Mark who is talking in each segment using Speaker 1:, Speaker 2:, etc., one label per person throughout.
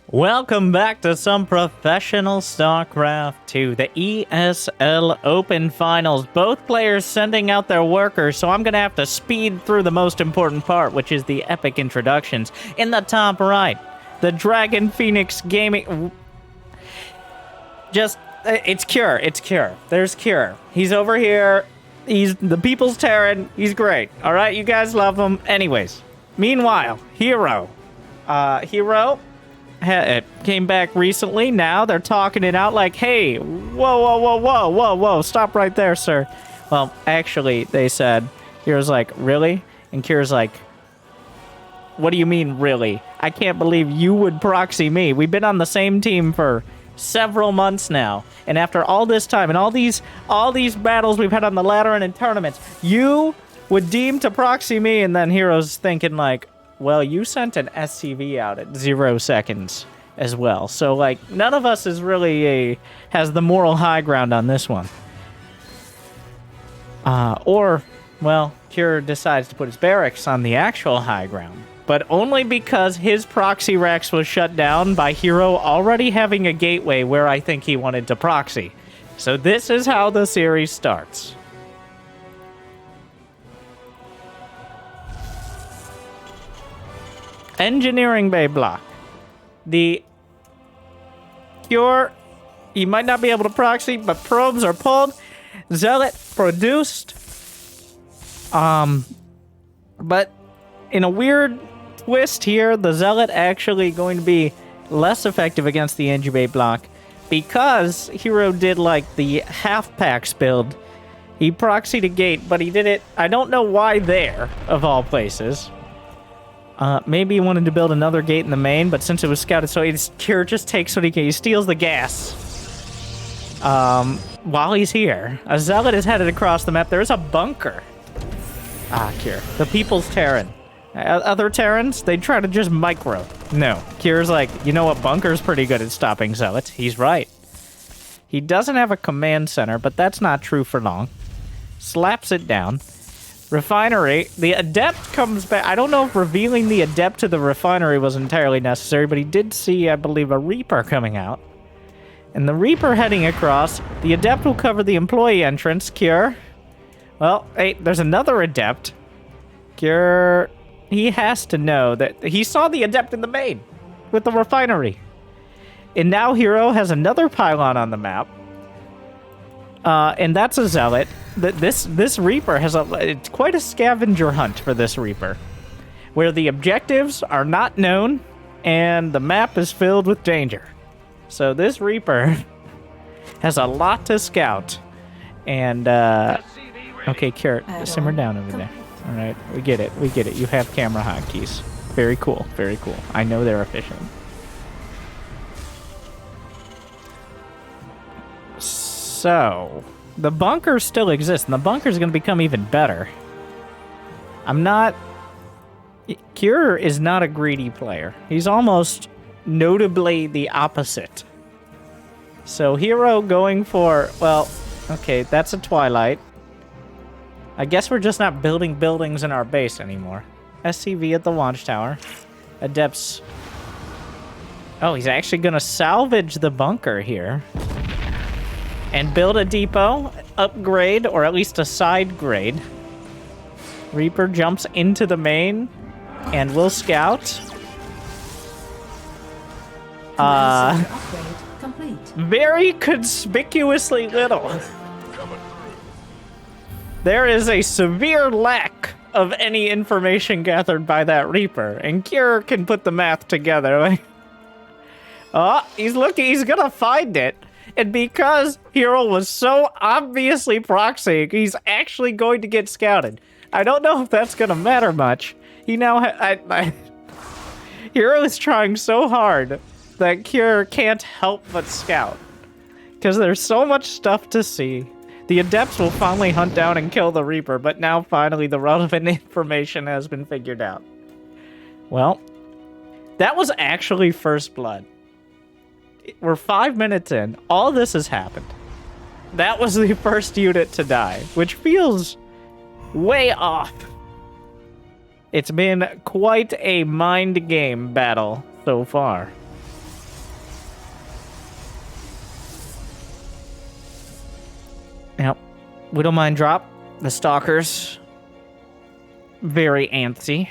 Speaker 1: Welcome back to some professional StarCraft 2, the ESL Open Finals. Both players sending out their workers, so I'm going to have to speed through the most important part, which is the epic introductions. In the top right, the Dragon Phoenix Gaming... it's Cure. There's Cure. He's over here. He's the people's Terran. He's great. All right, you guys love him. Anyways, meanwhile, herO. herO... It came back recently. Now they're talking it out like, hey, whoa, stop right there, sir. Well, actually, they said, here's like, really? And Kira's like, what do you mean, really? I can't believe you would proxy me. We've been on the same team for several months now. And after all this time and all these battles we've had on the ladder and in tournaments, you would deem to proxy me. And then herO's thinking like, well, you sent an SCV out at 0 seconds as well. So, like, none of us is really has the moral high ground on this one. Or, well, Cure decides to put his barracks on the actual high ground. But only because his proxy racks was shut down by herO already having a gateway where I think he wanted to proxy. So this is how the series starts. Engineering Bay block. The Cure, you might not be able to proxy, but probes are pulled. Zealot produced. But in a weird twist here, the Zealot actually going to be less effective against the Engi Bay block because herO did like the half packs build. He proxied a gate, but he did it, I don't know why there, of all places. Maybe he wanted to build another gate in the main, but since it was scouted, so Cure just takes what he can. He steals the gas. While he's here, a Zealot is headed across the map. There is a bunker. Cure. The people's Terran. Other Terrans, they try to just micro. No. Cure's like, you know what? Bunker's pretty good at stopping Zealots. He's right. He doesn't have a command center, but that's not true for long. Slaps it down. Refinery, the Adept comes back. I don't know if revealing the Adept to the Refinery was entirely necessary, but he did see, I believe, a Reaper coming out. And the Reaper heading across, the Adept will cover the employee entrance. Cure. Well, hey, there's another Adept. Cure, he has to know that he saw the Adept in the main with the Refinery. And now herO has another pylon on the map. And that's a Zealot. This Reaper has it's quite a scavenger hunt for this Reaper, where the objectives are not known and the map is filled with danger. So this Reaper has a lot to scout. And okay, Cure, simmer down over there. All right, we get it. You have camera hotkeys. Very cool. I know they're efficient. So, the bunker still exists, and the bunker is going to become even better. Cure is not a greedy player. He's almost notably the opposite. So, herO going for, well, okay, that's a Twilight. I guess we're just not building buildings in our base anymore. SCV at the Watchtower. Adepts. Oh, he's actually going to salvage the bunker here. And build a depot, upgrade, or at least a side grade. Reaper jumps into the main, and will scout. Very conspicuously little. There is a severe lack of any information gathered by that Reaper, and Cure can put the math together. Like, oh, he's gonna find it. And because herO was so obviously proxying, he's actually going to get scouted. I don't know if that's going to matter much. He now herO is trying so hard that Cure can't help but scout. Because there's so much stuff to see. The Adepts will finally hunt down and kill the Reaper, but now finally the relevant information has been figured out. Well, that was actually First Blood. We're 5 minutes in. All this has happened. That was the first unit to die, which feels way off. It's been quite a mind game battle so far. Yep. Widowmine drop. The Stalkers. Very antsy.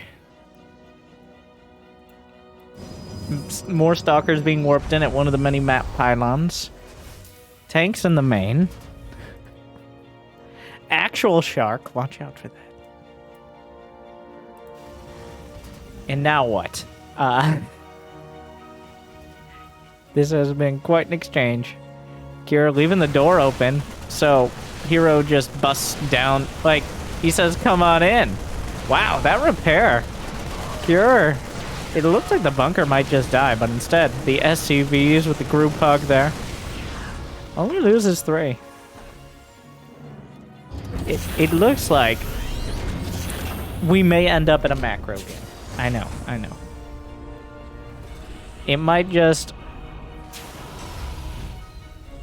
Speaker 1: More Stalkers being warped in at one of the many map pylons. Tanks in the main. Actual shark. Watch out for that. And now what? This has been quite an exchange. Kira leaving the door open, so herO just busts down. Like, he says, come on in. Wow, that repair. Kira, it looks like the bunker might just die, but instead, the SCVs with the group hug there. Only loses 3. It looks like we may end up in a macro game. I know. It might just...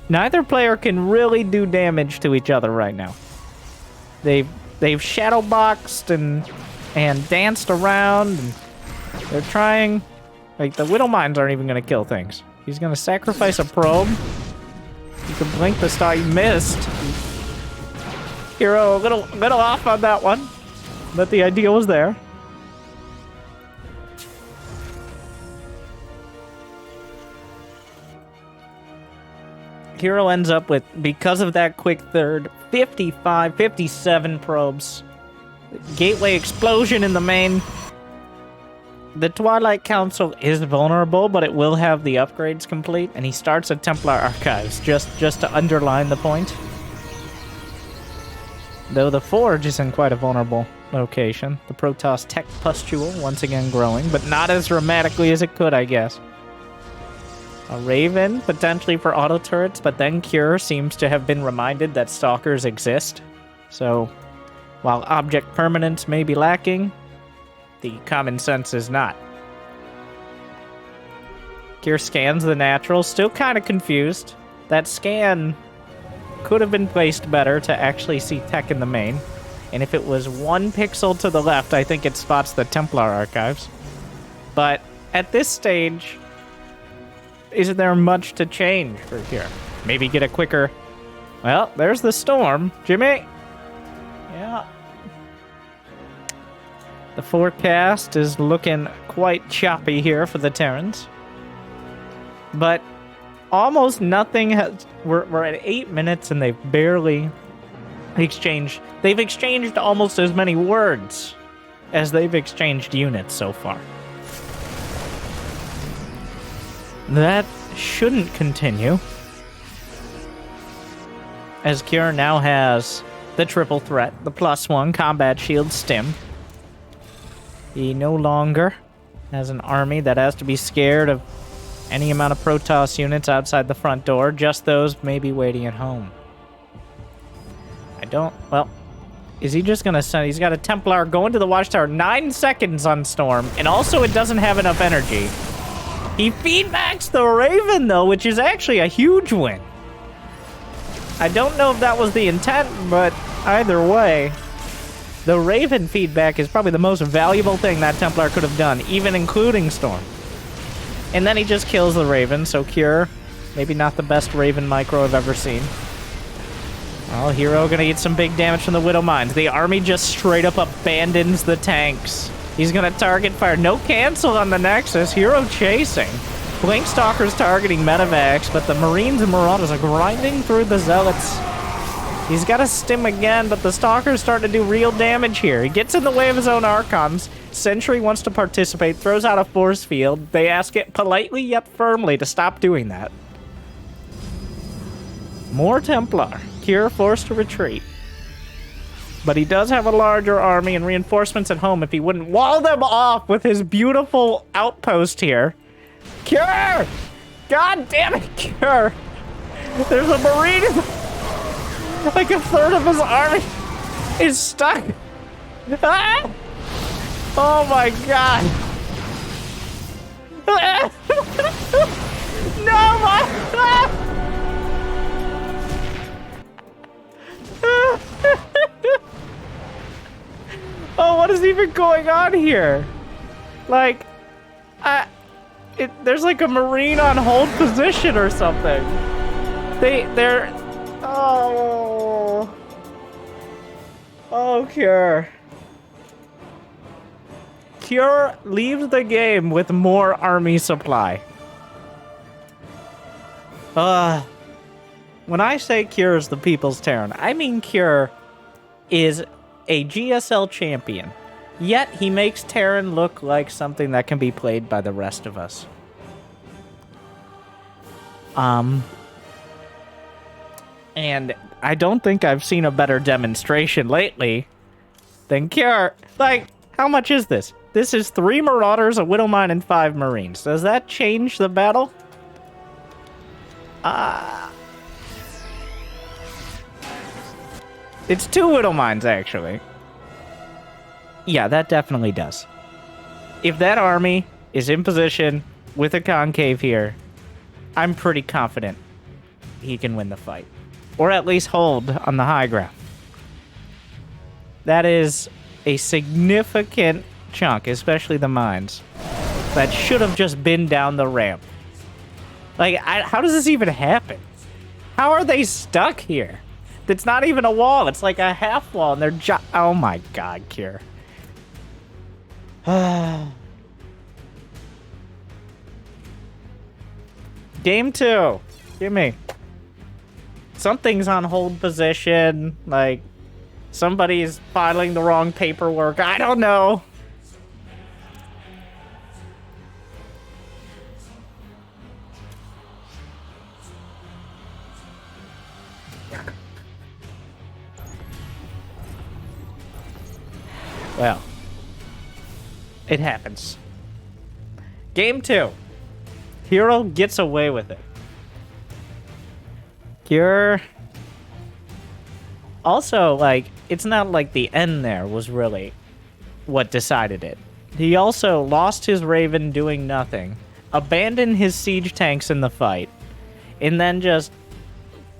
Speaker 1: Neither player can really do damage to each other right now. They've shadowboxed and danced around, and they're trying... Like, the Widowmines aren't even going to kill things. He's going to sacrifice a probe. You can blink the star. You missed. herO a little off on that one, but the idea was there. herO ends up with, because of that quick third, 55, 57 probes. Gateway explosion in the main. The Twilight Council is vulnerable, but it will have the upgrades complete, and he starts at Templar Archives, just to underline the point. Though the Forge is in quite a vulnerable location. The Protoss tech pustule once again growing, but not as dramatically as it could, I guess. A Raven, potentially for auto turrets, but then Cure seems to have been reminded that Stalkers exist. So, while object permanence may be lacking, the common sense is not. Cure scans the natural, still kind of confused. That scan could have been placed better to actually see tech in the main. And if it was 1 pixel to the left, I think it spots the Templar Archives. But at this stage... Isn't there much to change for here? Maybe get a quicker... Well, there's the storm. Jimmy? Yeah. The forecast is looking quite choppy here for the Terrans. But almost nothing has... We're at 8 minutes and they've barely exchanged... They've exchanged almost as many words as they've exchanged units so far. That shouldn't continue, as Kira now has the triple threat, the +1 combat shield stim. He no longer has an army that has to be scared of any amount of Protoss units outside the front door, just those maybe waiting at home. Well, is he just gonna send... He's got a Templar going to the Watchtower, 9 seconds on Storm, and also it doesn't have enough energy. He feedbacks the Raven, though, which is actually a huge win. I don't know if that was the intent, but either way, the Raven feedback is probably the most valuable thing that Templar could have done, even including Storm. And then he just kills the Raven, so Cure, maybe not the best Raven micro I've ever seen. Well, herO gonna eat some big damage from the Widowmines. The army just straight up abandons the tanks. He's gonna target fire. No cancel on the Nexus. herO chasing. Blink Stalker's targeting Medivacs, but the Marines and Marauders are grinding through the Zealots. He's got a stim again, but the Stalker's starting to do real damage here. He gets in the way of his own Archons. Sentry wants to participate, throws out a force field. They ask it politely yet firmly to stop doing that. More Templar. Cure forced to retreat. But he does have a larger army and reinforcements at home if he wouldn't wall them off with his beautiful outpost here. Cure! God damn it, Cure! There's a Marine in like a third of his army is stuck. Ah! Oh my god. No, my... Oh, what is even going on here? Like, there's like a Marine on hold position or something. They're... Oh... Oh, Cure. Cure leaves the game with more army supply. When I say Cure is the people's Terran, I mean Cure is a GSL champion. Yet he makes Terran look like something that can be played by the rest of us. And I don't think I've seen a better demonstration lately than Cure. Like, how much is this? This is 3 Marauders, a Widowmine, and 5 Marines. Does that change the battle? It's 2 Widowmines, actually. Yeah, that definitely does. If that army is in position with a concave here, I'm pretty confident he can win the fight. Or at least hold on the high ground. That is a significant chunk, especially the mines, that should have just been down the ramp. Like, how does this even happen? How are they stuck here? It's not even a wall. It's like a half wall, and they're oh my god, Cure. Game 2. Give me. Something's on hold position. Like, somebody's filing the wrong paperwork. I don't know. Well, it happens. Game 2. herO gets away with it. Cure. Also, like, it's not like the end there was really what decided it. He also lost his Raven doing nothing, abandoned his siege tanks in the fight, and then just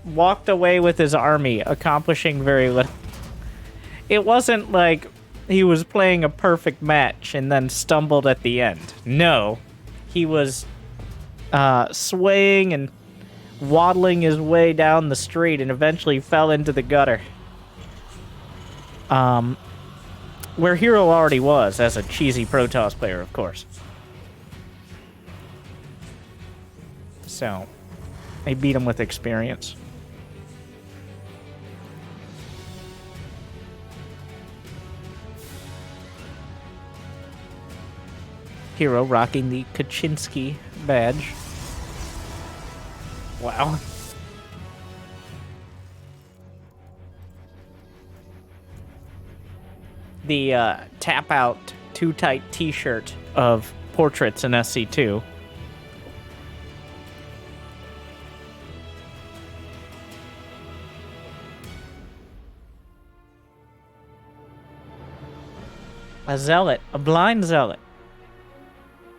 Speaker 1: walked away with his army, accomplishing very little. It wasn't like he was playing a perfect match and then stumbled at the end. No, he was swaying and waddling his way down the street and eventually fell into the gutter. Where herO already was as a cheesy Protoss player, of course. So, they beat him with experience. herO rocking the Kaczynski badge. Wow. The tap out too tight t-shirt of portraits in SC2. A zealot, a blind zealot.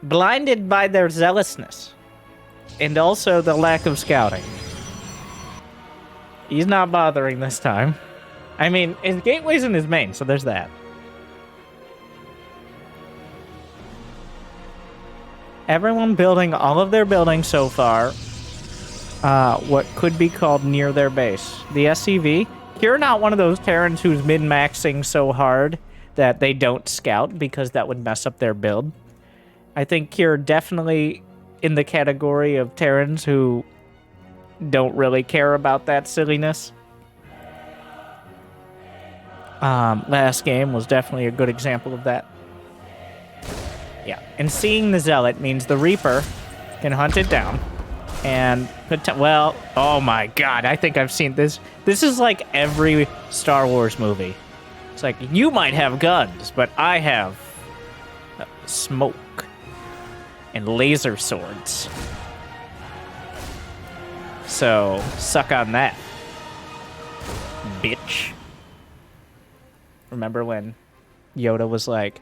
Speaker 1: Blinded by their zealousness. And also the lack of scouting. He's not bothering this time. I mean, his gateway's in his main, so there's that. Everyone building all of their buildings so far. What could be called near their base. The SCV. You're not one of those Terrans who's min-maxing so hard that they don't scout because that would mess up their build. I think you're definitely in the category of Terrans who don't really care about that silliness. Last game was definitely a good example of that. Yeah, and seeing the Zealot means the Reaper can hunt it down. And, well, oh my god, I think I've seen this. This is like every Star Wars movie. It's like, you might have guns, but I have smoke and laser swords. So, suck on that, bitch. Remember when Yoda was like,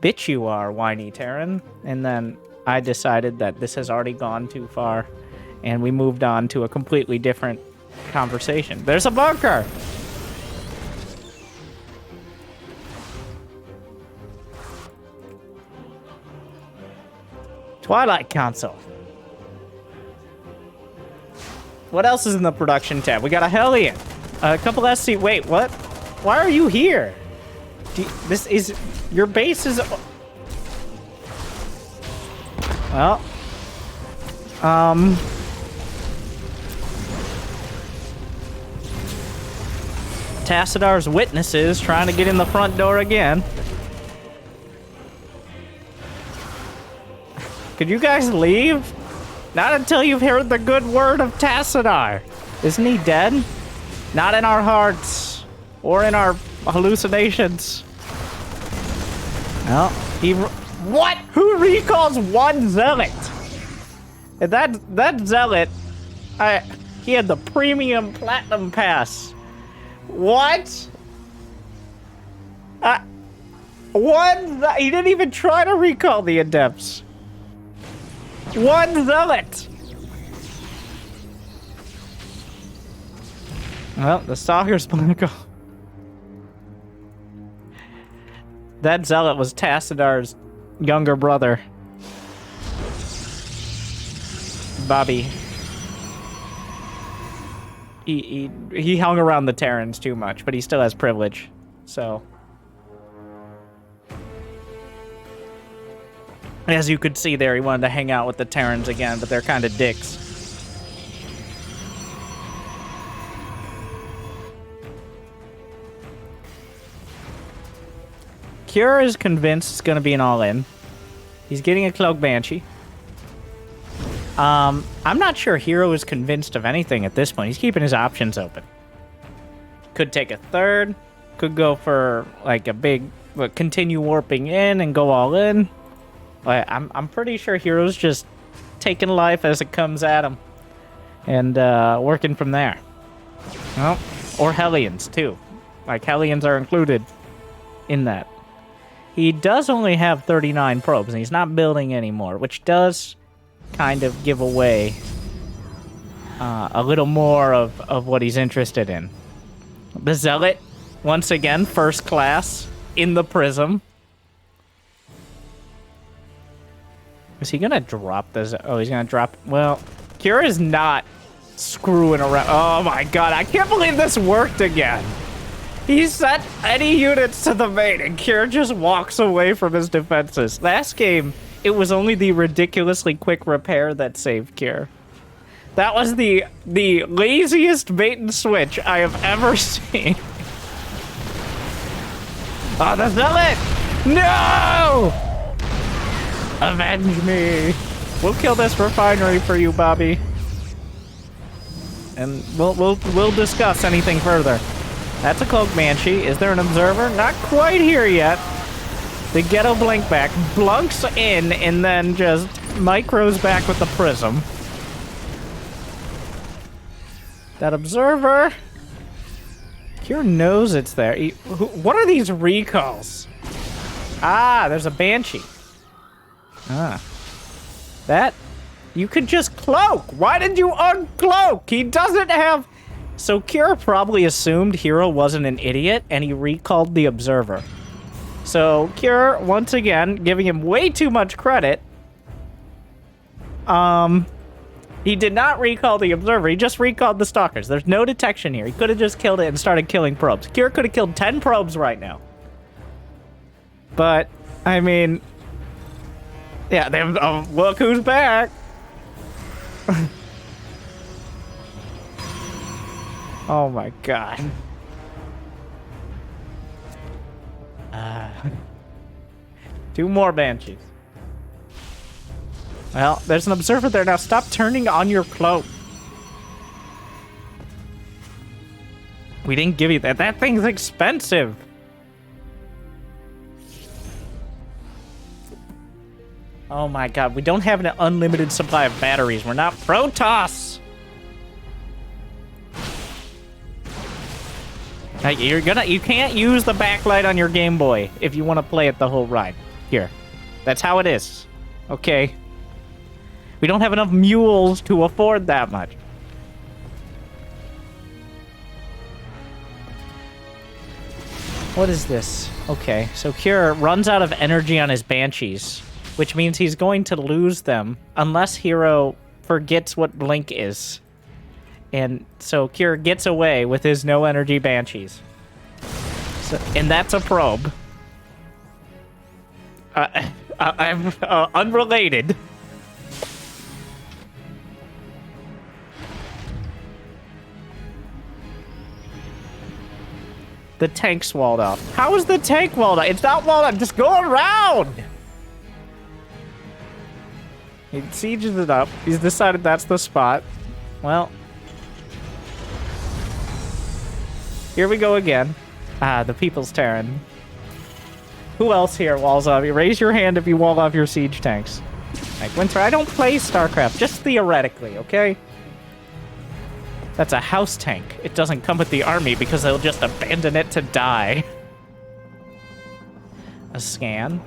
Speaker 1: bitch you are, whiny Terran? And then I decided that this has already gone too far, and we moved on to a completely different conversation. There's a bunker! Twilight console. What else is in the production tab? We got a Hellion. A couple SC... Wait, what? Why are you here? This is... Your base is... Well... Tassadar's witnesses trying to get in the front door again. Could you guys leave? Not until you've heard the good word of Tassadar. Isn't he dead? Not in our hearts. Or in our hallucinations. Well, what? Who recalls one zealot? And that zealot, he had the premium platinum pass. What? What? He didn't even try to recall the adepts. One zealot. Well, the stalker's gonna go. That zealot was Tassadar's younger brother, Bobby. He hung around the Terrans too much, but he still has privilege, so. As you could see there, he wanted to hang out with the Terrans again, but they're kind of dicks. Cure is convinced it's going to be an all-in. He's getting a Cloak Banshee. I'm not sure herO is convinced of anything at this point. He's keeping his options open. Could take a third. Could go for, like, a big... continue warping in and go all in. I'm pretty sure herO's just taking life as it comes at him. And, working from there. Well, or Hellions, too. Like, Hellions are included in that. He does only have 39 probes, and he's not building anymore, which does kind of give away a little more of what he's interested in. The Zealot, once again, first class in the Prism. Is he gonna drop this? Oh, he's gonna drop... Well, Cure is not screwing around. Oh my god, I can't believe this worked again. He sent any units to the main, and Cure just walks away from his defenses. Last game, it was only the ridiculously quick repair that saved Cure. That was the laziest bait and switch I have ever seen. Oh, the Zealot! No! Avenge me! We'll kill this refinery for you, Bobby. And we'll discuss anything further. That's a Cloak Banshee. Is there an observer? Not quite here yet. The Ghetto Blink back blunks in and then just micros back with the Prism. That observer. Cure knows it's there. What are these recalls? Ah, there's a Banshee. Ah. That. You could just cloak. Why did you uncloak? He doesn't have... So Cure probably assumed herO wasn't an idiot, and he recalled the Observer. So Cure, once again, giving him way too much credit. He did not recall the Observer, he just recalled the Stalkers. There's no detection here. He could have just killed it and started killing probes. Cure could have killed 10 probes right now. But, I mean... Yeah, look who's back! Oh my god. Two more Banshees. Well, there's an observer there now. Stop turning on your cloak. We didn't give you that. That thing's expensive. Oh my god, we don't have an unlimited supply of batteries. We're not Protoss. You can't use the backlight on your Game Boy if you want to play it the whole ride. Here. That's how it is. Okay. We don't have enough mules to afford that much. What is this? Okay, so Cure runs out of energy on his Banshees, which means he's going to lose them unless herO forgets what Blink is. And so Cure gets away with his no-energy Banshees. And that's a probe. I'm unrelated. The tank's walled off. How is the tank walled off? It's not walled off. Just go around. He sieges it up. He's decided that's the spot. Well. Here we go again. Ah, the People's Terran. Who else here walls off? Raise your hand if you wall off your siege tanks. Like, Winter, I don't play StarCraft. Just theoretically, okay? That's a house tank. It doesn't come with the army because they'll just abandon it to die. A scan.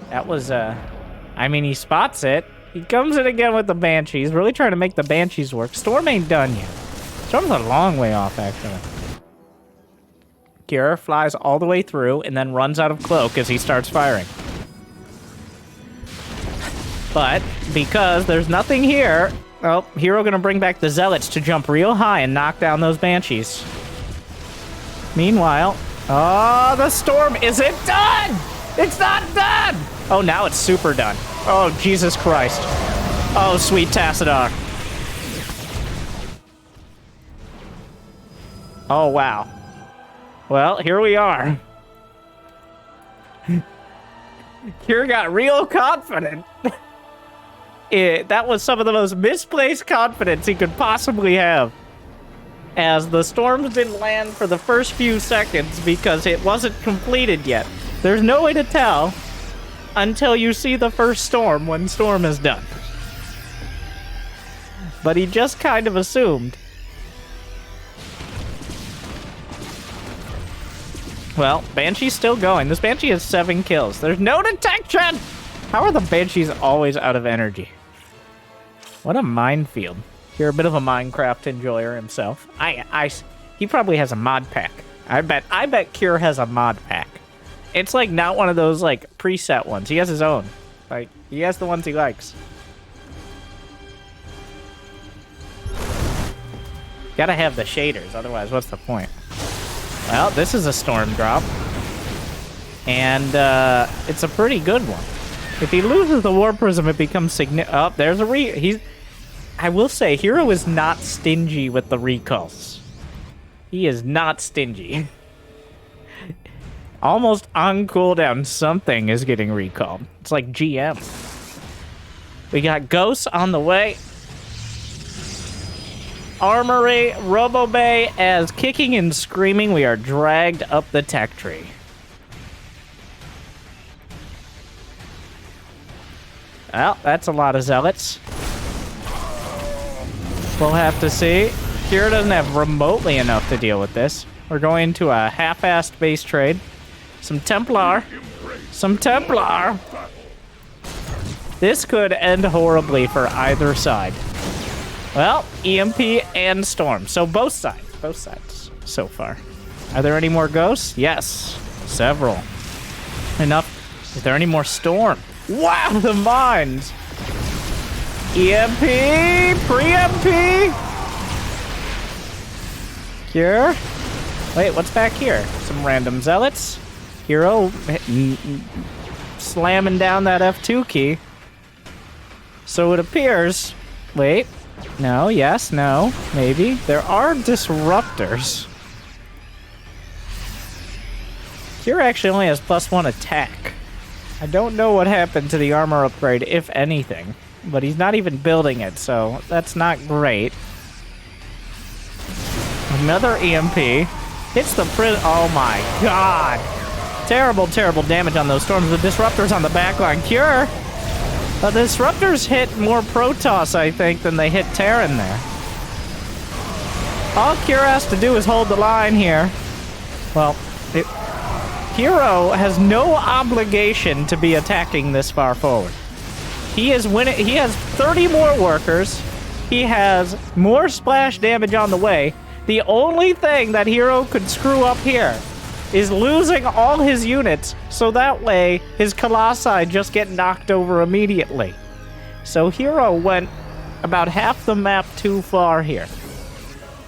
Speaker 1: That was, I mean, he spots it. He comes in again with the Banshee. He's really trying to make the Banshees work. Storm ain't done yet. Storm's a long way off, actually. Kira flies all the way through and then runs out of cloak as he starts firing. But because there's nothing here, oh, herO gonna bring back the Zealots to jump real high and knock down those Banshees. Meanwhile, oh, the storm isn't done! It's not done! Oh, now it's super done. Oh, Jesus Christ. Oh, sweet Tassadar. Oh, wow. Well, here we are. Kira got real confident. That was some of the most misplaced confidence he could possibly have. As the storms didn't land for the first few seconds because it wasn't completed yet. There's no way to tell until you see the first storm when storm is done. But he just kind of assumed. Well, Banshee's still going. This Banshee has 7 kills. There's no detection! How are the Banshees always out of energy? What a minefield. You're a bit of a Minecraft enjoyer himself. He probably has a mod pack. I bet Kira has a mod pack. It's like not one of those like preset ones. He has his own. Like, he has the ones he likes. Gotta have the shaders, otherwise what's the point? Well, this is a storm drop. And it's a pretty good one. If he loses the War Prism, it becomes significant. Oh, there's a I will say, herO is not stingy with the recalls. He is not stingy. Almost on cooldown, something is getting recalled. It's like GM. We got Ghosts on the way. Armory, Robo-Bay, as kicking and screaming, we are dragged up the tech tree. Well, that's a lot of Zealots. We'll have to see. Kira doesn't have remotely enough to deal with this. We're going to a half-assed base trade. Some Templar. Some Templar. This could end horribly for either side. Well, EMP and Storm. So both sides. Both sides so far. Are there any more Ghosts? Yes. Several. Enough. Is there any more Storm? Wow, the mines! EMP! Pre-EMP! Cure? Wait, what's back here? Some random Zealots. herO slamming down that F2 key. So it appears... Wait. No, yes, no, maybe. There are disruptors. Kira actually only has +1 attack. I don't know what happened to the armor upgrade, if anything. But he's not even building it, so that's not great. Another EMP. Hits the oh my god! Terrible, terrible damage on those storms. The disruptors on the backline. Cure! The disruptors hit more Protoss, I think, than they hit Terran there. All Kira has to do is hold the line here. Well, herO has no obligation to be attacking this far forward. He is winning. He has 30 more workers. He has more splash damage on the way. The only thing that herO could screw up here is losing all his units, so that way his Colossi just get knocked over immediately. So herO went about half the map too far here.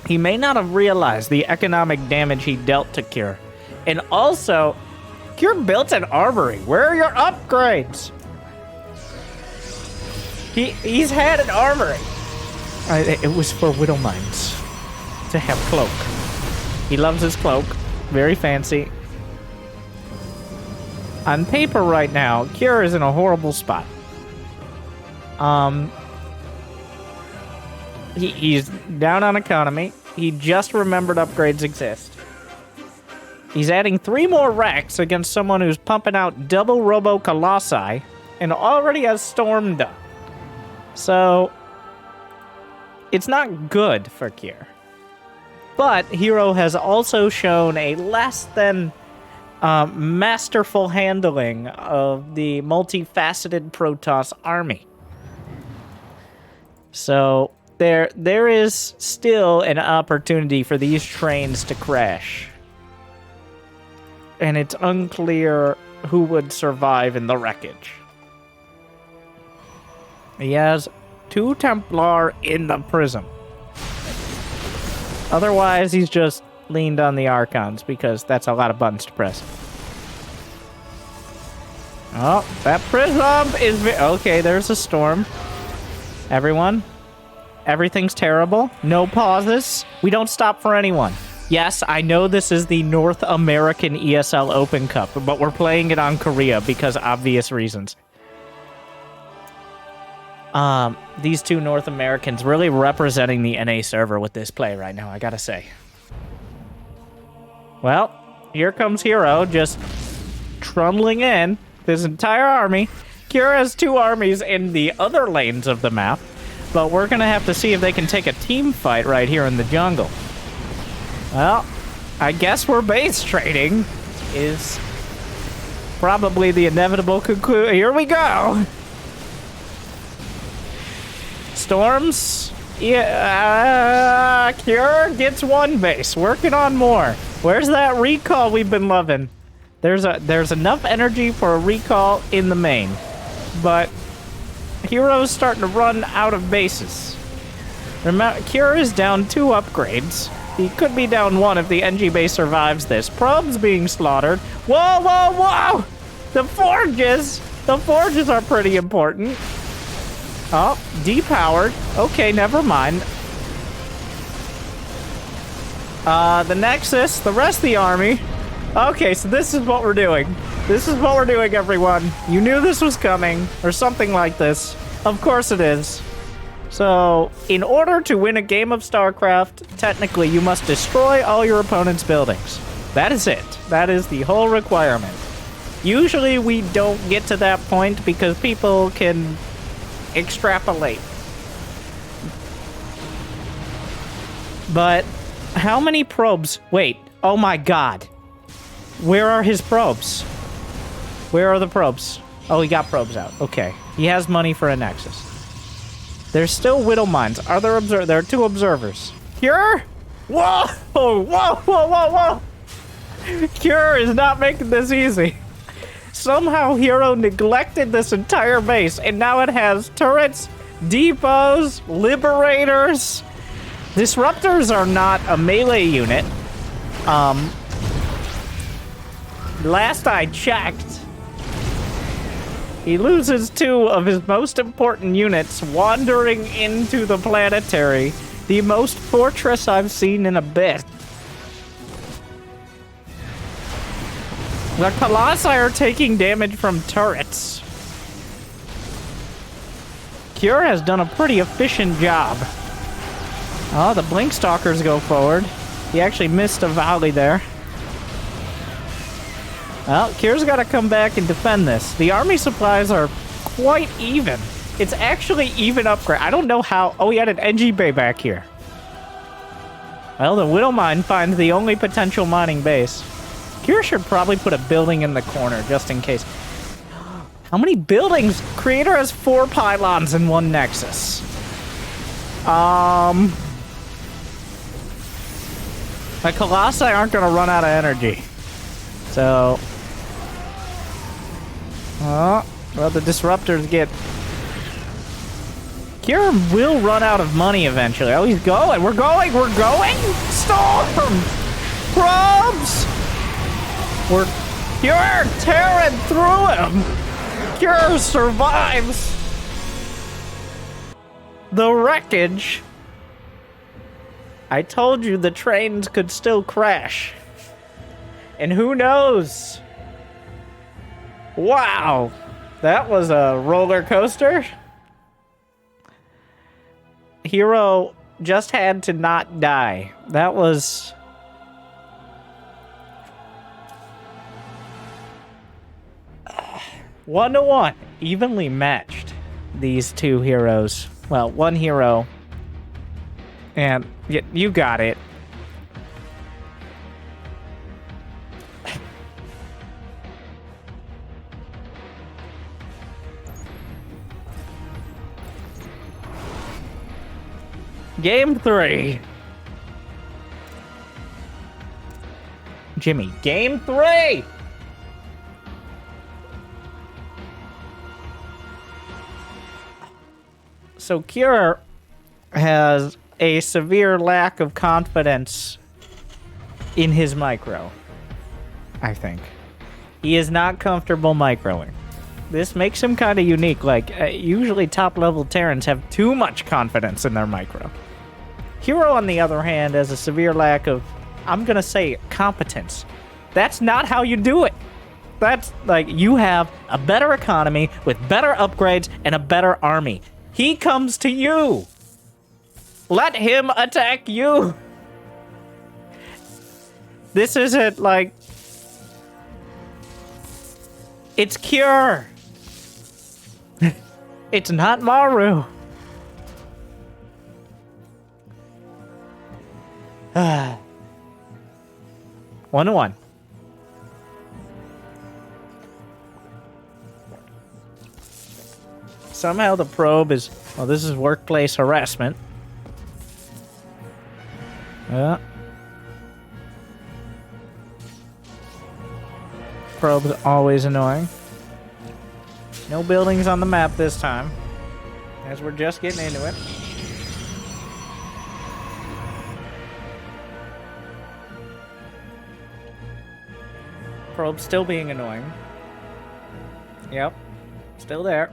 Speaker 1: He may not have realized the economic damage he dealt to Kira. And also, Cure built an armory. Where are your upgrades? He's had an armory. It was for Widow Mines to have cloak. He loves his cloak. Very fancy. On paper right now, Cure is in a horrible spot. He's down on economy. He just remembered upgrades exist. He's adding 3 more Rex against someone who's pumping out double Robo Colossi and already has Storm done. So, it's not good for Cure. But herO has also shown a less than masterful handling of the multifaceted Protoss army. So, there is still an opportunity for these trains to crash. And it's unclear who would survive in the wreckage. He has 2 Templar in the prism. Otherwise, he's just leaned on the Archons because that's a lot of buttons to press. Oh, that prism is... Okay, there's a storm. Everyone, everything's terrible. No pauses. We don't stop for anyone. Yes, I know this is the North American ESL Open Cup, but we're playing it on Korea because obvious reasons. These 2 North Americans really representing the NA server with this play right now, I gotta say. Well, here comes herO just trundling in this entire army. Cure has 2 armies in the other lanes of the map, but we're gonna have to see if they can take a team fight right here in the jungle. Well, I guess we're base trading is probably the inevitable conclusion. Here we go! Storms? Yeah, Cure gets 1 base. Working on more. Where's that recall we've been loving? There's enough energy for a recall in the main. But herO's starting to run out of bases. Remember, Cure is down 2 upgrades. He could be down 1 if the NG base survives this. Probes being slaughtered. Whoa, whoa, whoa! The forges! The forges are pretty important. Oh, depowered. Okay, never mind. The Nexus, the rest of the army. Okay, so this is what we're doing. This is what we're doing, everyone. You knew this was coming, or something like this. Of course it is. So, in order to win a game of StarCraft, technically you must destroy all your opponent's buildings. That is it. That is the whole requirement. Usually we don't get to that point because people can extrapolate. But how many probes? Wait, oh my god. Where are his probes? Where are the probes? Oh, he got probes out. Okay. He has money for a Nexus. There's still Widow Mines. Are there there are 2 observers. Cure? Whoa! Whoa, whoa, whoa, whoa! Cure is not making this easy. Somehow herO neglected this entire base, and now it has turrets, depots, liberators. Disruptors are not a melee unit. Last I checked, he loses 2 of his most important units wandering into the planetary, the most fortress I've seen in a bit. The Colossi are taking damage from turrets. Cure has done a pretty efficient job. Oh, the Blink Stalkers go forward. He actually missed a volley there. Well, Cure's got to come back and defend this. The army supplies are quite even. It's actually even upgrade. I don't know how... Oh, he had an NG bay back here. Well, the Widow Mine finds the only potential mining base. Cure should probably put a building in the corner, just in case. How many buildings? Creator has 4 pylons and 1 Nexus. The Colossi aren't going to run out of energy. So... Oh, well, the Disruptors get... Cure will run out of money eventually. Oh, he's going. We're going. We're going. Storm! Probes! We're... Cure! Terran through him! Cure survives! The wreckage! I told you the trains could still crash. And who knows? Wow! That was a roller coaster. herO just had to not die. That was... 1-1. Evenly matched, these two heroes. Well, one herO. And you got it. Game 3. Jimmy, game 3! So Cure has a severe lack of confidence in his micro, I think. He is not comfortable microing. This makes him kind of unique. Like, usually top-level Terrans have too much confidence in their micro. herO, on the other hand, has a severe lack of, I'm gonna say, competence. That's not how you do it. That's, like, you have a better economy with better upgrades and a better army. He comes to you. Let him attack you. This isn't like... It's Cure. It's not Maru. 1-1. Somehow the probe is... Well, this is workplace harassment. Yeah. Probe's always annoying. No buildings on the map this time, as we're just getting into it. Probe still being annoying. Yep. Still there.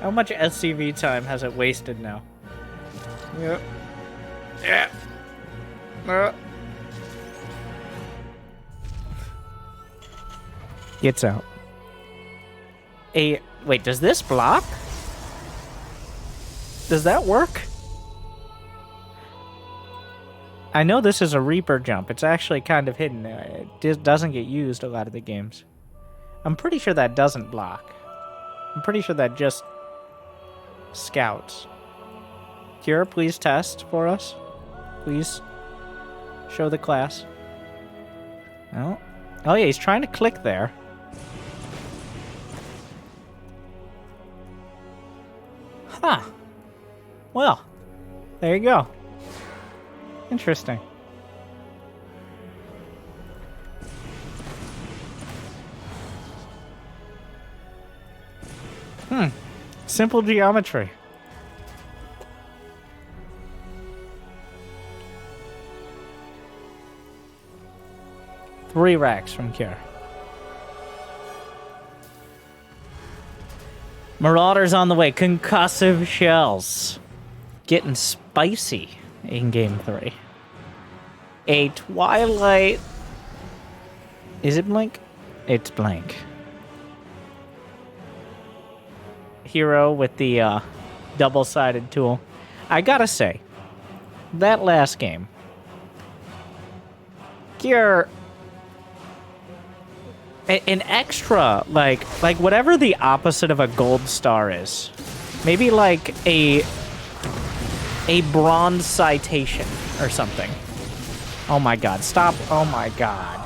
Speaker 1: How much SCV time has it wasted now? Yep. Yeah. Gets out. Wait, does this block? Does that work? I know this is a Reaper jump. It's actually kind of hidden. It just doesn't get used a lot of the games. I'm pretty sure that doesn't block. I'm pretty sure that just scouts. Cure, please test for us. Please show the class. Oh. Oh yeah, he's trying to click there. Huh. Well, there you go. Interesting. Simple geometry. Three racks from Cure. Marauders on the way. Concussive shells. Getting spicy in game 3. A Twilight... Is it blank? It's blank. herO with the double-sided tool. I gotta say, that last game, Cure... An extra, like whatever the opposite of a gold star is. Maybe like a bronze citation or something. Oh my god, stop. Oh my god.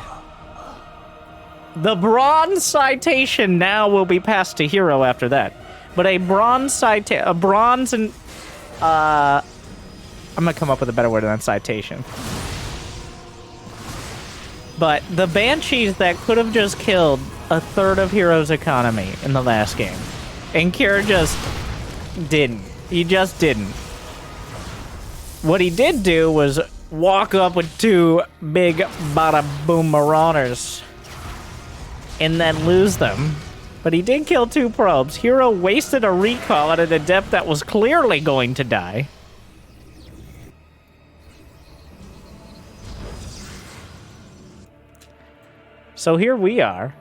Speaker 1: The bronze citation now will be passed to herO after that. But a bronze and... I'm gonna come up with a better word than citation. But the Banshees that could have just killed a third of herO's economy in the last game. And Cure just didn't. He just didn't. What he did do was walk up with 2 big bada boom marauders and then lose them. But he did kill 2 probes. herO wasted a recall at an adept that was clearly going to die. So here we are.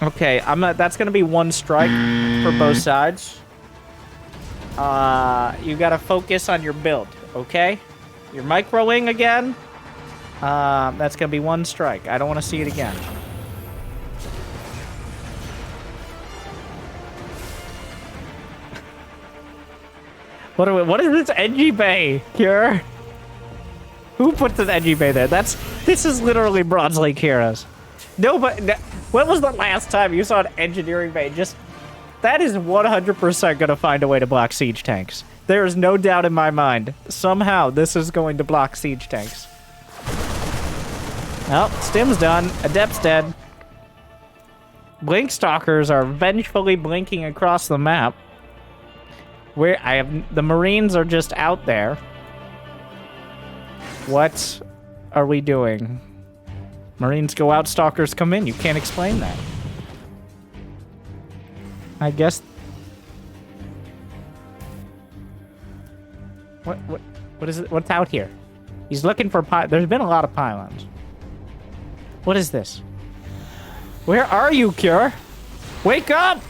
Speaker 1: Okay, that's gonna be 1 strike for both sides. You gotta focus on your build, okay? You're microing again. That's gonna be 1 strike. I don't want to see it again. What is this edgy bay, Cure? Who put this edgy bay there? This is literally Bronze Lake Heroes. No, but when was the last time you saw an engineering bay? That is 100% gonna find a way to block siege tanks. There is no doubt in my mind. Somehow, this is going to block siege tanks. Well, Stim's done. Adept's dead. Blink Stalkers are vengefully blinking across the map. The Marines are just out there. What are we doing? Marines go out, Stalkers come in. You can't explain that. I guess... What is it? What's out here? He's looking for there's been a lot of pylons. What is this? Where are you, Cure? Wake up!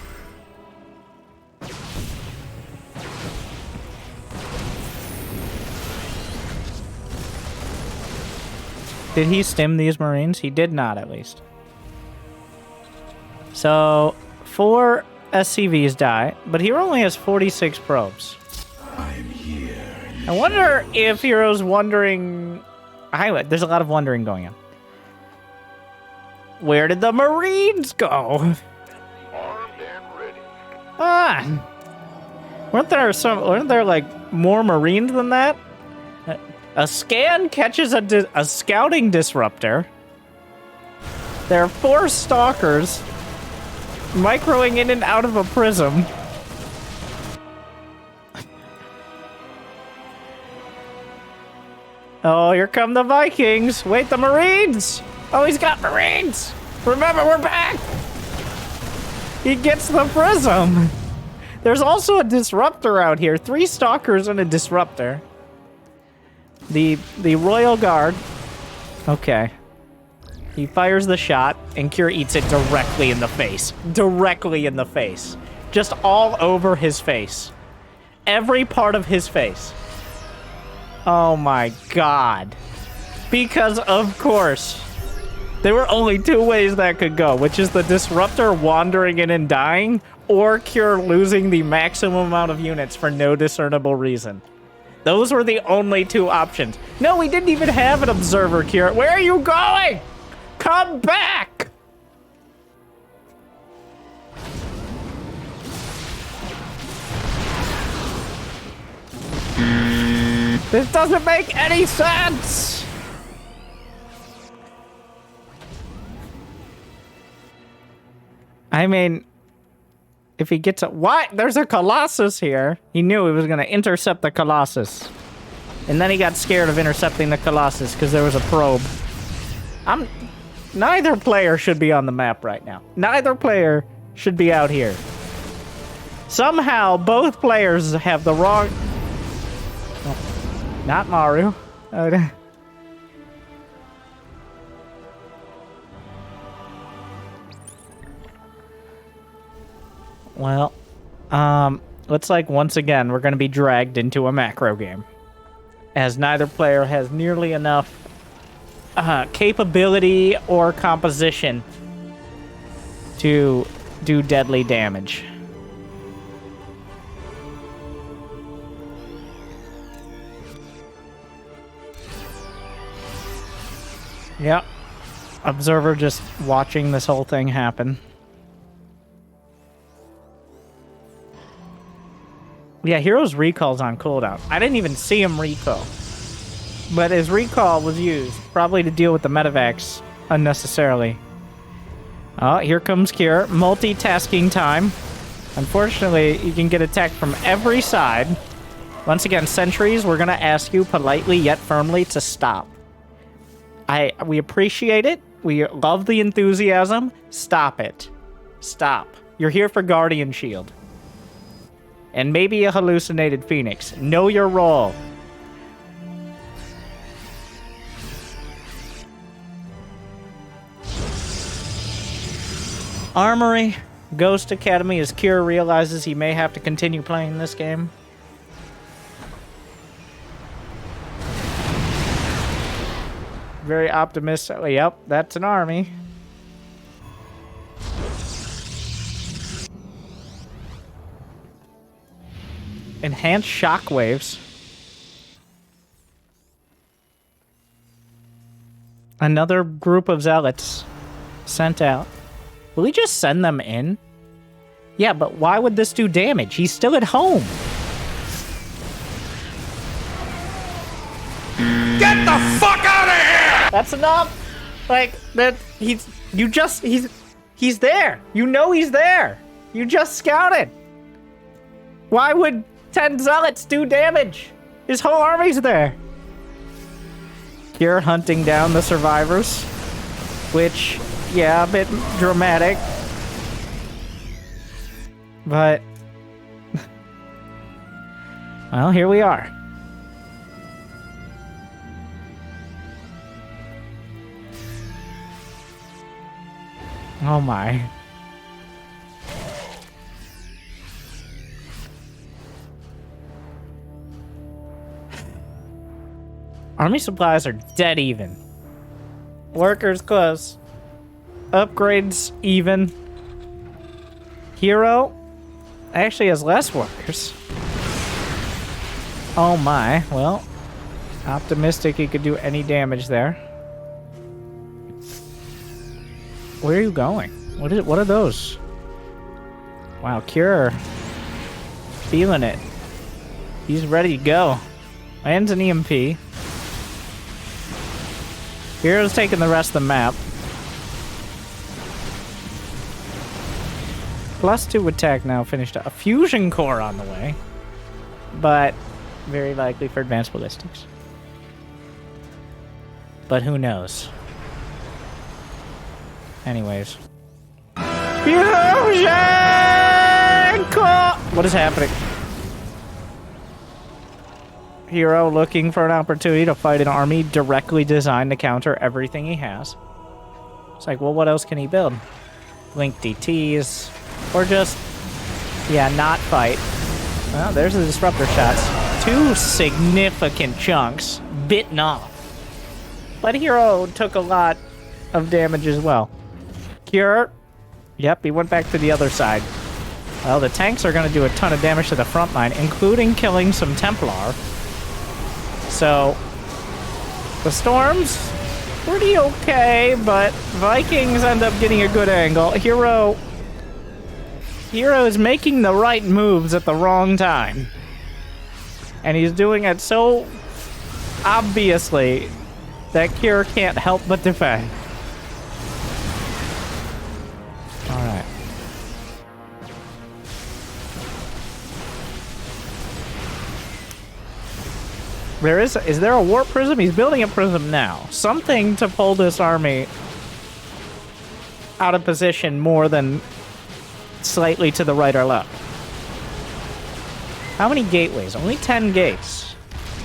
Speaker 1: Did he stim these Marines? He did not, at least. So, 4 SCVs die, but he only has 46 probes. I'm here. I wonder if hero's wondering... There's a lot of wondering going on. Where did the Marines go?
Speaker 2: Armed and ready.
Speaker 1: Weren't there like more Marines than that? A scan catches a scouting disruptor. There are 4 stalkers microing in and out of a prism. Oh, here come the Vikings. Wait, the Marines. Oh, he's got Marines. Remember, we're back. He gets the prism. There's also a disruptor out here. 3 stalkers and a disruptor. The Royal Guard. Okay. He fires the shot, and Cure eats it directly in the face. Directly in the face. Just all over his face. Every part of his face. Oh my god. Because, of course, there were only 2 ways that could go, which is the Disruptor wandering in and dying, or Cure losing the maximum amount of units for no discernible reason. Those were the only 2 options. No, we didn't even have an Observer, Cure. Where are you going? Come back! This doesn't make any sense! I mean, if he gets a... What? There's a Colossus here. He knew he was going to intercept the Colossus. And then he got scared of intercepting the Colossus because there was a probe. Neither player should be on the map right now. Neither player should be out here. Somehow, both players have the wrong... Oh, not Maru. Well, looks like once again we're going to be dragged into a macro game, as neither player has nearly enough capability or composition to do deadly damage. Yep. Observer just watching this whole thing happen. Yeah, hero's recall's on cooldown. I didn't even see him recall. But his recall was used, probably to deal with the medevacs unnecessarily. Oh, here comes Cure. Multitasking time. Unfortunately, you can get attacked from every side. Once again, sentries, we're gonna ask you politely yet firmly to stop. We appreciate it. We love the enthusiasm. Stop it. Stop. You're here for Guardian Shield. And maybe a hallucinated Phoenix. Know your role. Armory. Ghost Academy as Kira realizes he may have to continue playing this game. Very optimistic. Yep, that's an army. Enhanced shockwaves. Another group of zealots sent out. Will he just send them in? Yeah, but why would this do damage? He's still at home.
Speaker 2: Get the fuck out of here!
Speaker 1: That's enough. Like that he's there. You know he's there. You just scouted. Why would 10 zealots do damage? His whole army's there. You're hunting down the survivors, which, yeah, a bit dramatic. But, well, here we are. Oh my. Army supplies are dead even. Workers close. Upgrades even. herO actually has less workers. Oh my, well, optimistic he could do any damage there. Where are you going? What are those? Wow, Cure. Feeling it. He's ready to go. Lands an EMP. hero's taking the rest of the map. +2 attack now finished up. A fusion core on the way. But very likely for advanced ballistics. But who knows? Anyways. Fusion core! What is happening? herO looking for an opportunity to fight an army directly designed to counter everything he has. It's like, well, what else can he build? Blink DTs. Or just, yeah, not fight. Well, there's the disruptor shots. 2 significant chunks bitten off. But herO took a lot of damage as well. Cure. Yep, he went back to the other side. Well, the tanks are going to do a ton of damage to the front line, including killing some Templar. So, the Storms, pretty okay, but Vikings end up getting a good angle. herO is making the right moves at the wrong time. And he's doing it so obviously that Cure can't help but defend. Alright. Is there a warp prism? He's building a prism now. Something to pull this army out of position more than slightly to the right or left. How many gateways? Only 10 gates.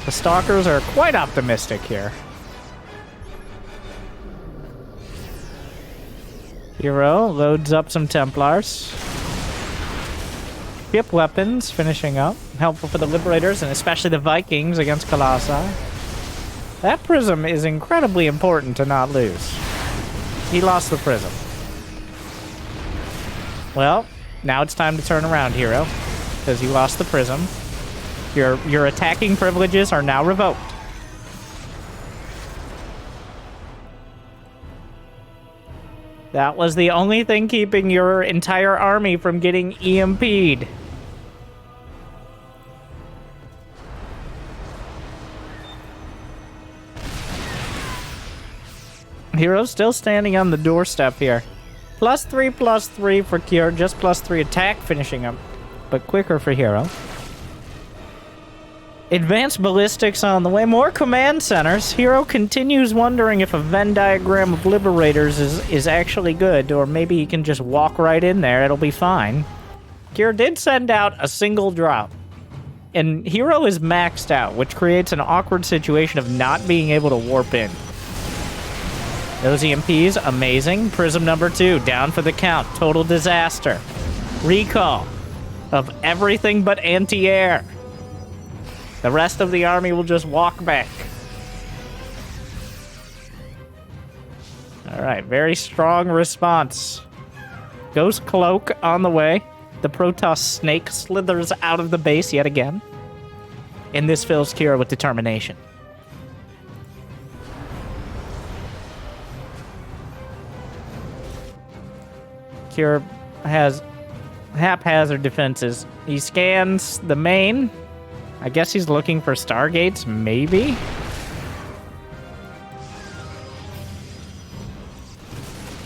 Speaker 1: The Stalkers are quite optimistic here. herO loads up some Templars. Ship weapons finishing up. Helpful for the Liberators and especially the Vikings against Colossi. That prism is incredibly important to not lose. He lost the prism. Well, now it's time to turn around, herO, because you lost the prism. Your attacking privileges are now revoked. That was the only thing keeping your entire army from getting EMP'd. herO's still standing on the doorstep here. +3/+3 for Cure, just +3 attack finishing him, but quicker for herO. Advanced ballistics on the way, more command centers. herO continues wondering if a Venn diagram of liberators is actually good, or maybe he can just walk right in there, it'll be fine. Cure did send out a single drop, and herO is maxed out, which creates an awkward situation of not being able to warp in. Those EMPs, amazing. Prism number 2, down for the count. Total disaster. Recall of everything but anti-air. The rest of the army will just walk back. Alright, very strong response. Ghost Cloak on the way. The Protoss snake slithers out of the base yet again. And this fills Cure with determination. Cure has haphazard defenses. He scans the main. I guess he's looking for Stargates, maybe?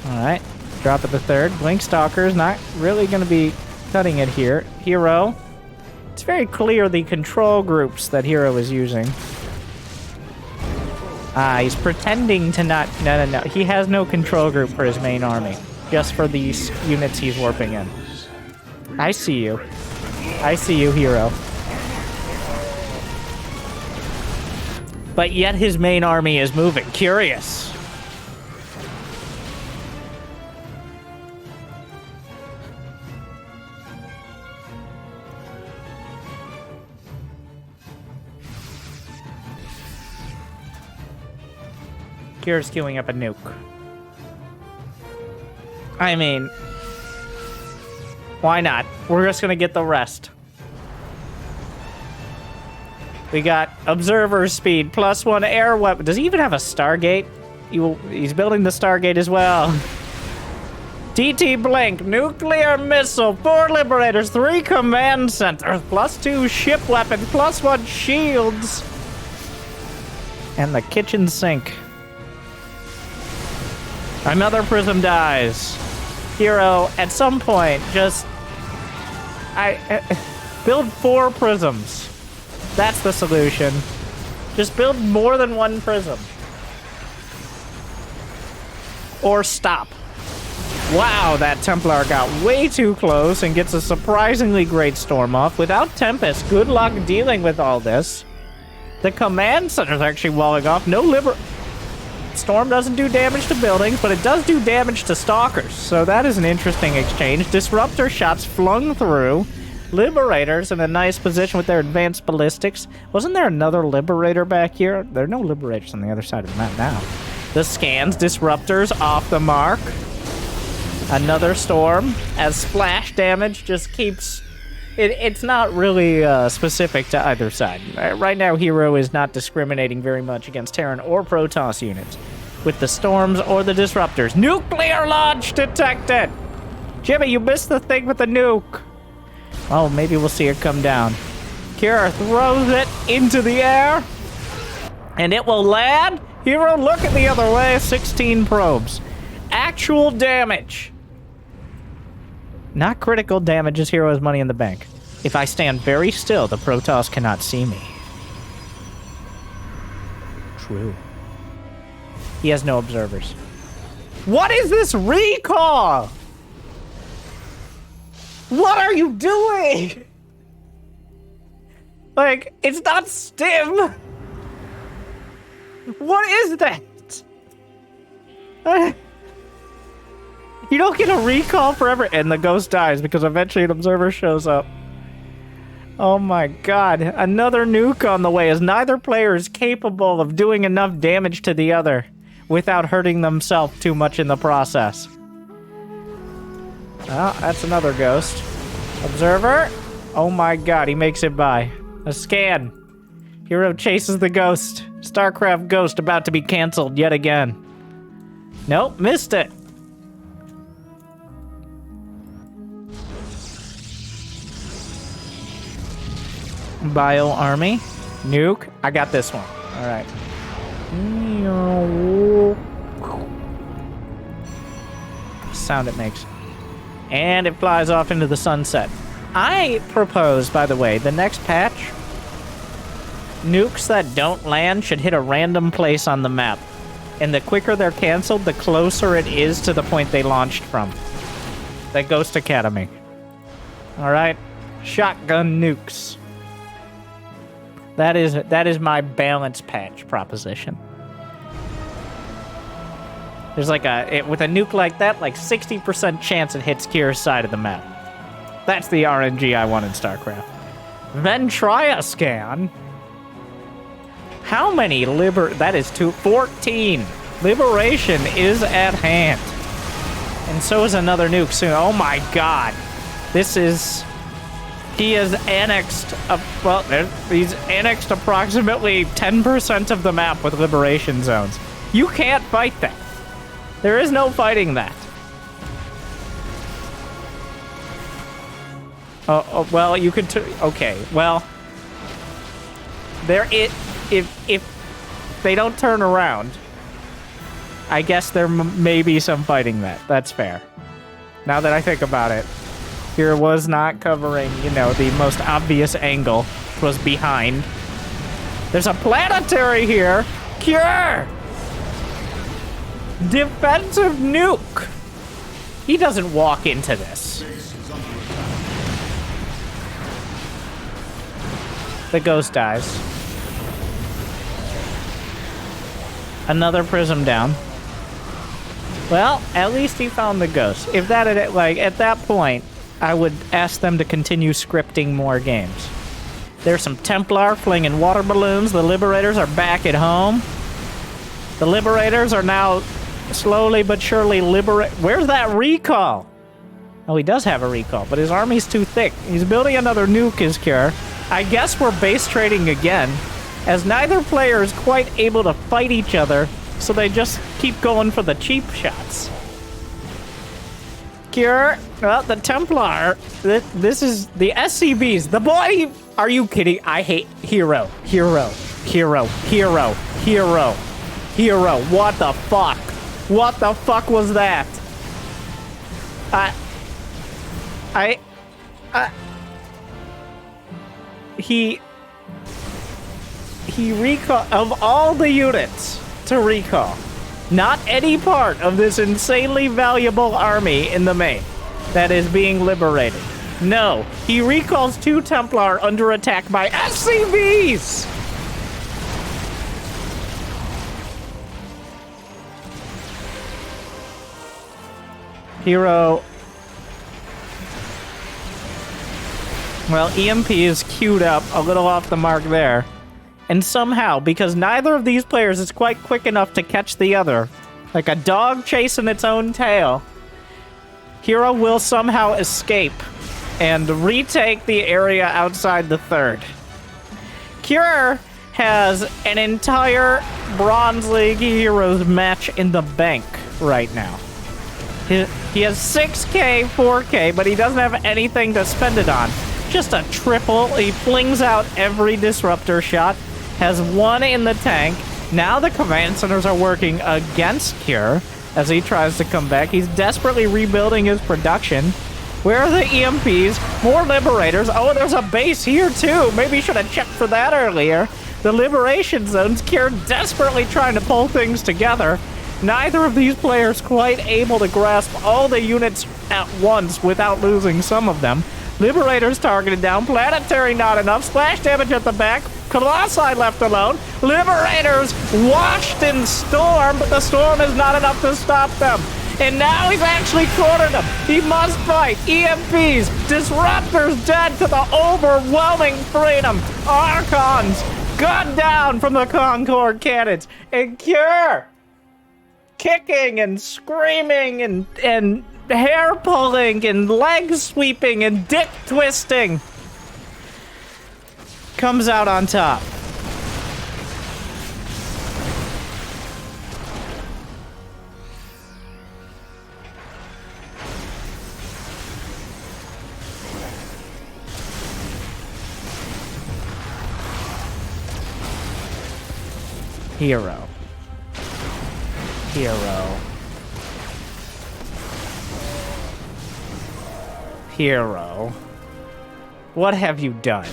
Speaker 1: Alright, drop at the third. Blink Stalker's not really going to be cutting it here. herO. It's very clear the control groups that herO is using. He's pretending to not... No. He has no control group for his main army. Just for these units he's warping in. I see you. I see you, herO. But yet his main army is moving. Curious. Cure's queuing up a nuke. I mean, why not? We're just gonna get the rest. We got Observer Speed, +1 air weapon. Does he even have a Stargate? He's building the Stargate as well. DT Blink, Nuclear Missile, 4 Liberators, 3 Command Centers, +2 Ship Weapon, +1 Shields. And the kitchen sink. Another Prism dies. herO, at some point, just... build 4 prisms. That's the solution. Just build more than 1 prism. Or stop. Wow, that Templar got way too close and gets a surprisingly great storm off. Without Tempest, good luck dealing with all this. The command center's actually walling off. No Storm doesn't do damage to buildings, but it does do damage to stalkers. So that is an interesting exchange. Disruptor shots flung through. Liberators in a nice position with their advanced ballistics. Wasn't there another Liberator back here? There are no Liberators on the other side of the map now. The scans, Disruptors off the mark. Another Storm, as splash damage just keeps... It's not really specific to either side. Right now, herO is not discriminating very much against Terran or Protoss units. With the Storms or the Disruptors. Nuclear launch detected! Jimmy, you missed the thing with the nuke. Oh, maybe we'll see it come down. Cure throws it into the air. And it will land. herO looking the other way. 16 probes. Actual damage. Not critical damage as herO has money in the bank. If I stand very still, the Protoss cannot see me. True. He has no observers. What is this recall? What are you doing? Like, it's not stim. What is that? You don't get a recall forever. And the ghost dies because eventually an observer shows up. Oh my god. Another nuke on the way as neither player is capable of doing enough damage to the other without hurting themselves too much in the process. Oh, that's another ghost. Observer. Oh my god, he makes it by. A scan. herO chases the ghost. StarCraft ghost about to be canceled yet again. Nope, missed it. Bio army. Nuke. I got this one. Alright. sound it makes. And it flies off into the sunset. I propose, by the way, the next patch, nukes that don't land should hit a random place on the map. And the quicker they're canceled, the closer it is to the point they launched from. The Ghost Academy. Alright? Shotgun nukes. That is my balance patch proposition. There's like with a nuke like that, like 60% chance it hits Kier's side of the map. That's the RNG I want in StarCraft. Then try a scan. How many that is 14. Liberation is at hand. And so is another nuke soon. Oh my god. He has annexed, he's annexed approximately 10% of the map with liberation zones. You can't fight that. There is no fighting that. Well, you could, okay, well, if they don't turn around, I guess there may be some fighting that. That's fair. Now that I think about it, here was not covering, you know, the most obvious angle, which was behind. There's a planetary here. Cure! Defensive nuke. He doesn't walk into this. The ghost dies. Another prism down. Well, at least he found the ghost. If that had, like, at that point, I would ask them to continue scripting more games. There's some Templar flinging water balloons. The Liberators are back at home. The Liberators are now slowly but surely Where's that recall? Oh, he does have a recall, but his army's too thick. He's building another nuke, his cure. I guess we're base trading again, as neither player is quite able to fight each other, so they just keep going for the cheap shots. Cure, well, the Templar, this is the SCVs. The boy, are you kidding? I hate herO. What the fuck? What the fuck was that? He recall, of all the units to recall, not any part of this insanely valuable army in the main that is being liberated. No, he recalls 2 Templar under attack by SCVs! herO. Well, EMP is queued up, a little off the mark there. And somehow, because neither of these players is quite quick enough to catch the other, like a dog chasing its own tail, herO will somehow escape and retake the area outside the third. Cure has an entire Bronze League Heroes match in the bank right now. He has 6k, 4k, but he doesn't have anything to spend it on. Just a triple. He flings out every disruptor shot. Has 1 in the tank. Now the command centers are working against Cure as he tries to come back. He's desperately rebuilding his production. Where are the EMPs? More Liberators. Oh, there's a base here too. Maybe you should have checked for that earlier. The liberation zones. Cure desperately trying to pull things together. Neither of these players quite able to grasp all the units at once without losing some of them. Liberators targeted down. Planetary not enough. Splash damage at the back. Colossi left alone. Liberators washed in storm, but the storm is not enough to stop them. And now he's actually cornered them. He must fight. EMPs. Disruptors dead to the overwhelming freedom. Archons gunned down from the Concord cannons. And Cure kicking and screaming and hair pulling and leg sweeping and dick twisting comes out on top. herO. herO. What have you done?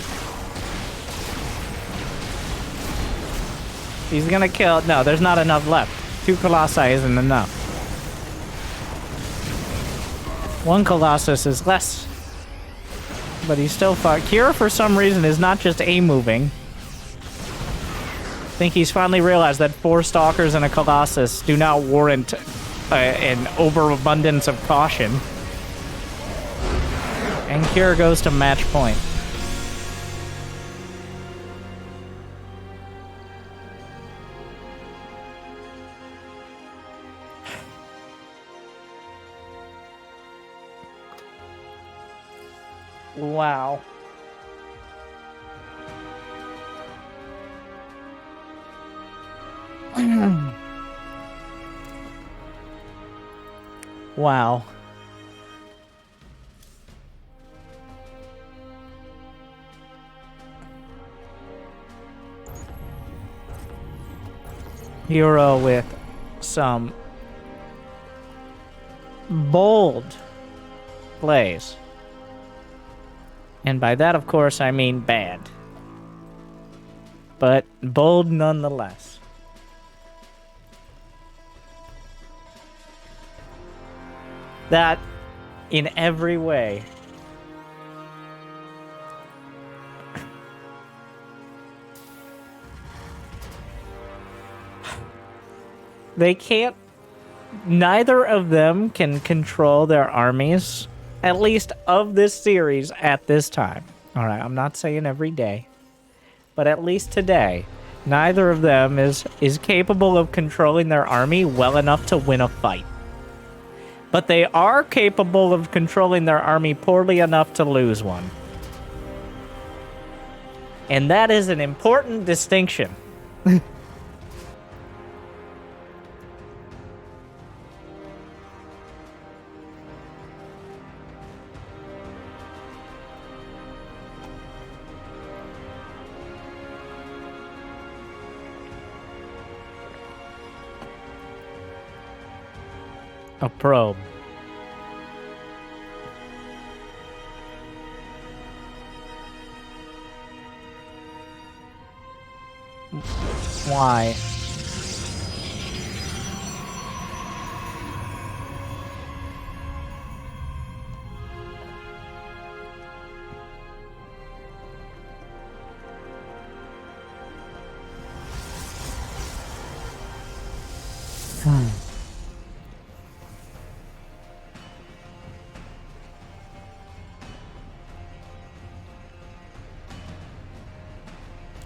Speaker 1: He's gonna kill... No, there's not enough left. 2 Colossi isn't enough. 1 Colossus is less. But he's still fucked. Kira, for some reason, is not just A-moving. I think he's finally realized that 4 Stalkers and a Colossus do not warrant an overabundance of caution. And Kira goes to match point. Wow. Wow. herO with some bold plays. And by that, of course, I mean bad. But bold nonetheless. That, in every way, they can't... Neither of them can control their armies, at least of this series at this time. Alright, I'm not saying every day, but at least today, neither of them is capable of controlling their army well enough to win a fight. But they are capable of controlling their army poorly enough to lose one. And that is an important distinction. A probe. Why?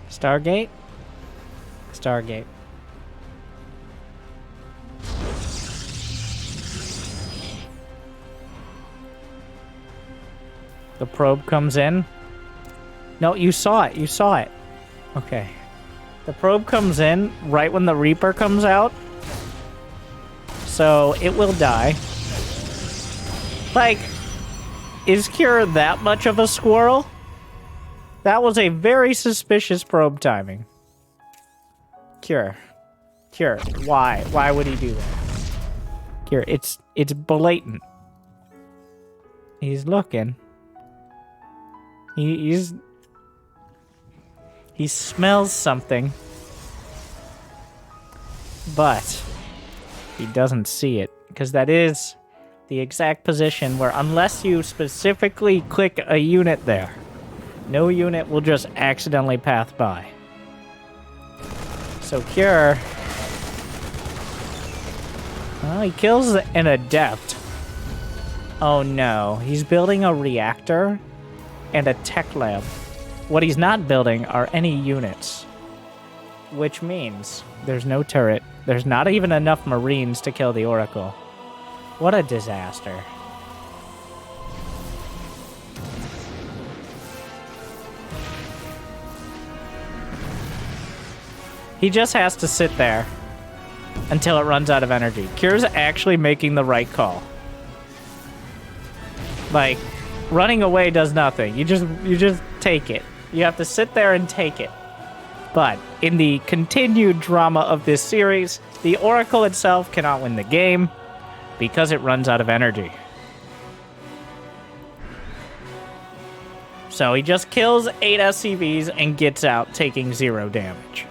Speaker 1: Stargate? Stargate. The probe comes in. No, you saw it. You saw it. Okay. The probe comes in right when the Reaper comes out. So it will die. Like, is Kira that much of a squirrel? That was a very suspicious probe timing. Kira. Why? Why would he do that? Kira, it's blatant. He's looking. He smells something. But he doesn't see it. Because that is the exact position where, unless you specifically click a unit there, no unit will just accidentally pass by. So Cure... Well, he kills an adept. Oh no, he's building a reactor and a tech lab. What he's not building are any units. Which means there's no turret. There's not even enough Marines to kill the Oracle. What a disaster. He just has to sit there until it runs out of energy. Cure's actually making the right call. Like, running away does nothing. You just take it. You have to sit there and take it. But in the continued drama of this series, the Oracle itself cannot win the game because it runs out of energy. So he just kills 8 SCVs and gets out, taking 0 damage.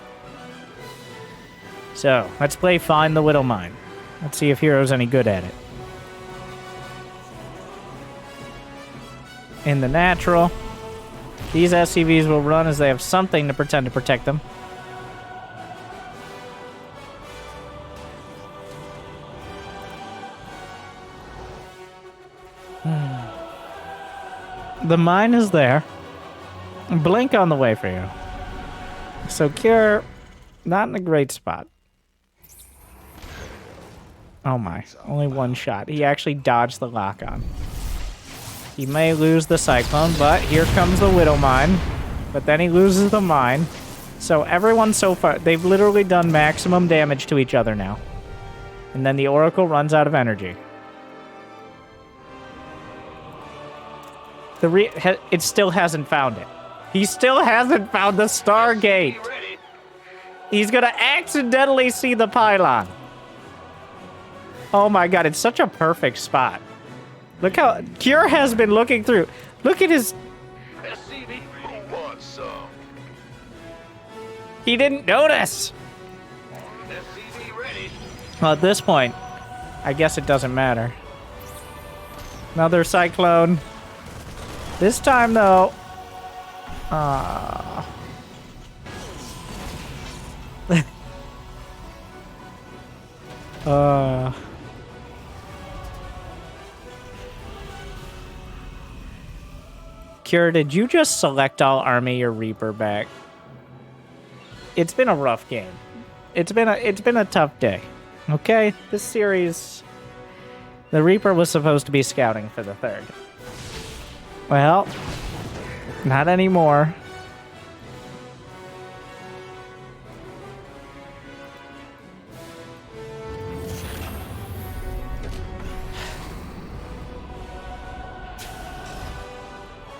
Speaker 1: So, let's play Find the Widow Mine. Let's see if hero's any good at it. In the natural, these SCVs will run as they have something to pretend to protect them. The mine is there. Blink on the way for you. So Cure, not in a great spot. Oh my, only 1 shot. He actually dodged the lock-on. He may lose the Cyclone, but here comes the Widow Mine. But then he loses the mine. So everyone so far, they've literally done maximum damage to each other now. And then the Oracle runs out of energy. It still hasn't found it. He still hasn't found the Stargate. He's gonna accidentally see the pylon. Oh my god, it's such a perfect spot. Look how Cure has been looking through. Look at his. He didn't notice. Well, at this point, I guess it doesn't matter. Another Cyclone. This time, though, Cure, did you just select all army your Reaper back? It's been a rough game. It's been a tough day. Okay, this series, the Reaper was supposed to be scouting for the 3rd. Well, not anymore.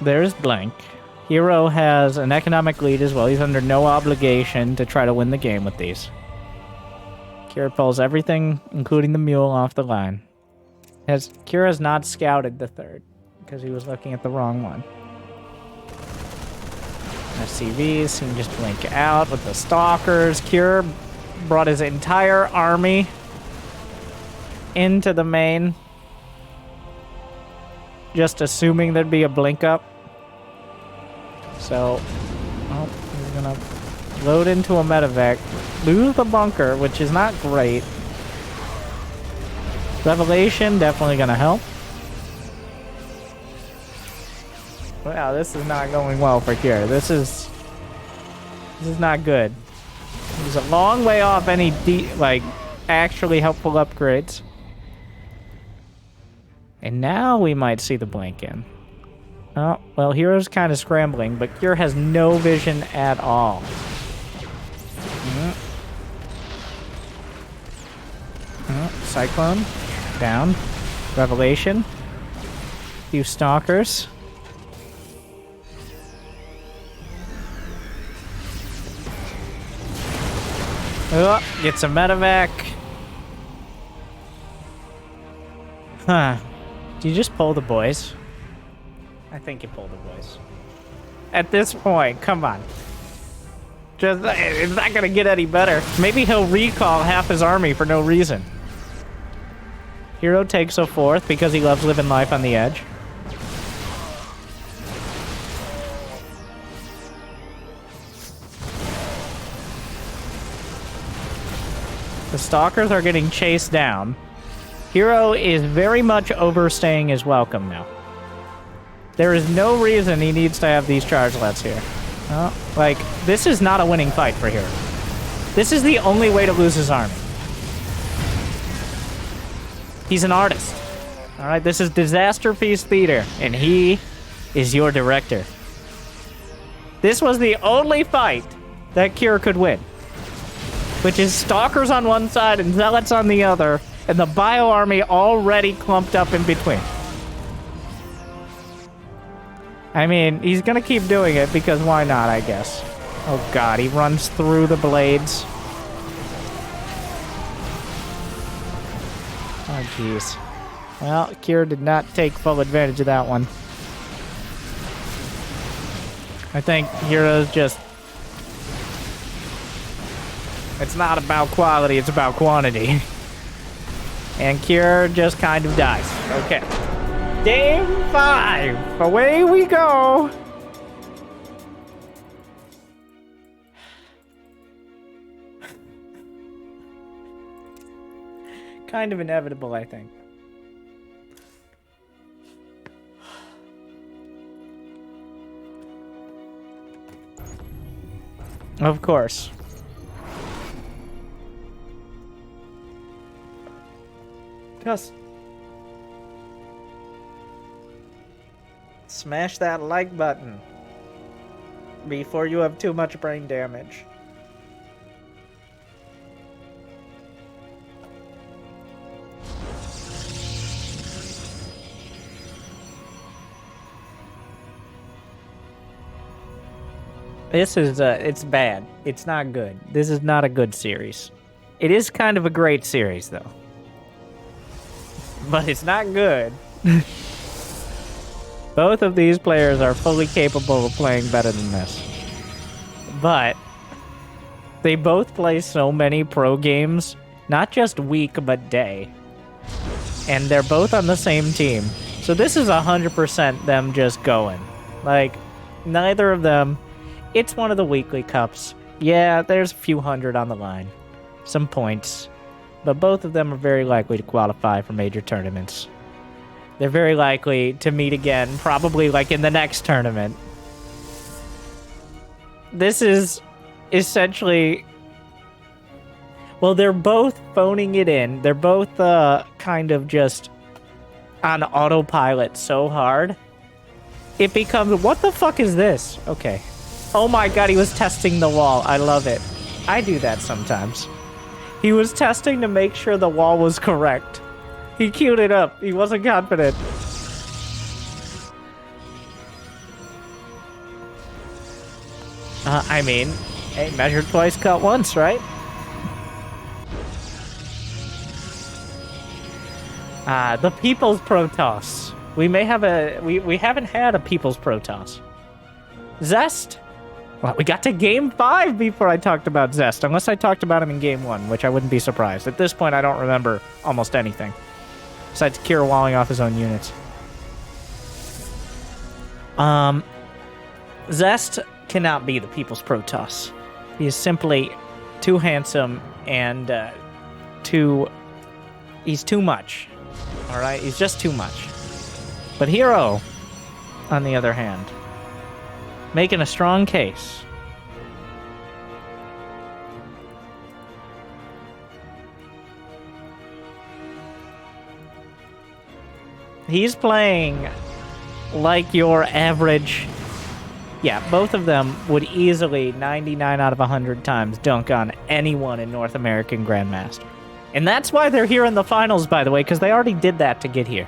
Speaker 1: There's Blank. herO has an economic lead as well. He's under no obligation to try to win the game with these. Cure pulls everything, including the mule, off the line. Cure has not scouted the 3rd. Because he was looking at the wrong one. SCVs, he can just blink out with the Stalkers. Cure brought his entire army into the main. Just assuming there'd be a blink up. So, he's gonna load into a medevac. Lose the bunker, which is not great. Revelation, definitely gonna help. Wow, this is not going well for Cure. This is not good. He's a long way off any actually helpful upgrades. And now we might see the blink in. Oh, well, hero's kind of scrambling, but Cure has no vision at all. Cyclone down. Revelation. Few Stalkers. Oh, gets a medevac. Huh. Do you just pull the boys? I think you pull the boys. At this point, come on. It's not gonna get any better. Maybe he'll recall half his army for no reason. herO takes a 4th because he loves living life on the edge. The Stalkers are getting chased down. herO is very much overstaying his welcome now. There is no reason he needs to have these chargelets here. This is not a winning fight for herO. This is the only way to lose his army. He's an artist. Alright, this is Disasterpiece Theatre, and he is your director. This was the only fight that Cure could win. Which is Stalkers on one side and Zealots on the other, and the Bio Army already clumped up in between. I mean, he's gonna keep doing it because why not, I guess. Oh god, he runs through the blades. Oh jeez. Well, Cure did not take full advantage of that one. I think hero's just... It's not about quality, it's about quantity. And Cure just kind of dies. Okay. Game 5! Away we go! Kind of inevitable, I think. Of course. Just smash that like button before you have too much brain damage. This is, it's bad. It's not good. This is not a good series. It is kind of a great series, though. But it's not good. Both of these players are fully capable of playing better than this. But they both play so many pro games, not just week, but day. And they're both on the same team. So this is 100% them just going. Like, neither of them... It's one of the weekly cups. Yeah, there's a few hundred on the line. Some points. But both of them are very likely to qualify for major tournaments. They're very likely to meet again, probably like in the next tournament. This is essentially... Well, they're both phoning it in. They're both kind of just on autopilot so hard. It becomes, what the fuck is this? Okay. Oh my god, he was testing the wall. I love it. I do that sometimes. He was testing to make sure the wall was correct. He queued it up. He wasn't confident. I mean, hey, measured twice, cut once, right? The People's Protoss. We may have a... We haven't had a People's Protoss. Zest? Well, we got to Game 5 before I talked about Zest, unless I talked about him in Game 1, which I wouldn't be surprised. At this point, I don't remember almost anything, besides Kira walling off his own units. Zest cannot be the People's Protoss. He is simply too handsome and he's too much. Alright, he's just too much. But herO, on the other hand, making a strong case. He's playing like your average... Yeah, both of them would easily, 99 out of 100 times, dunk on anyone in North American Grandmaster. And that's why they're here in the finals, by the way, because they already did that to get here.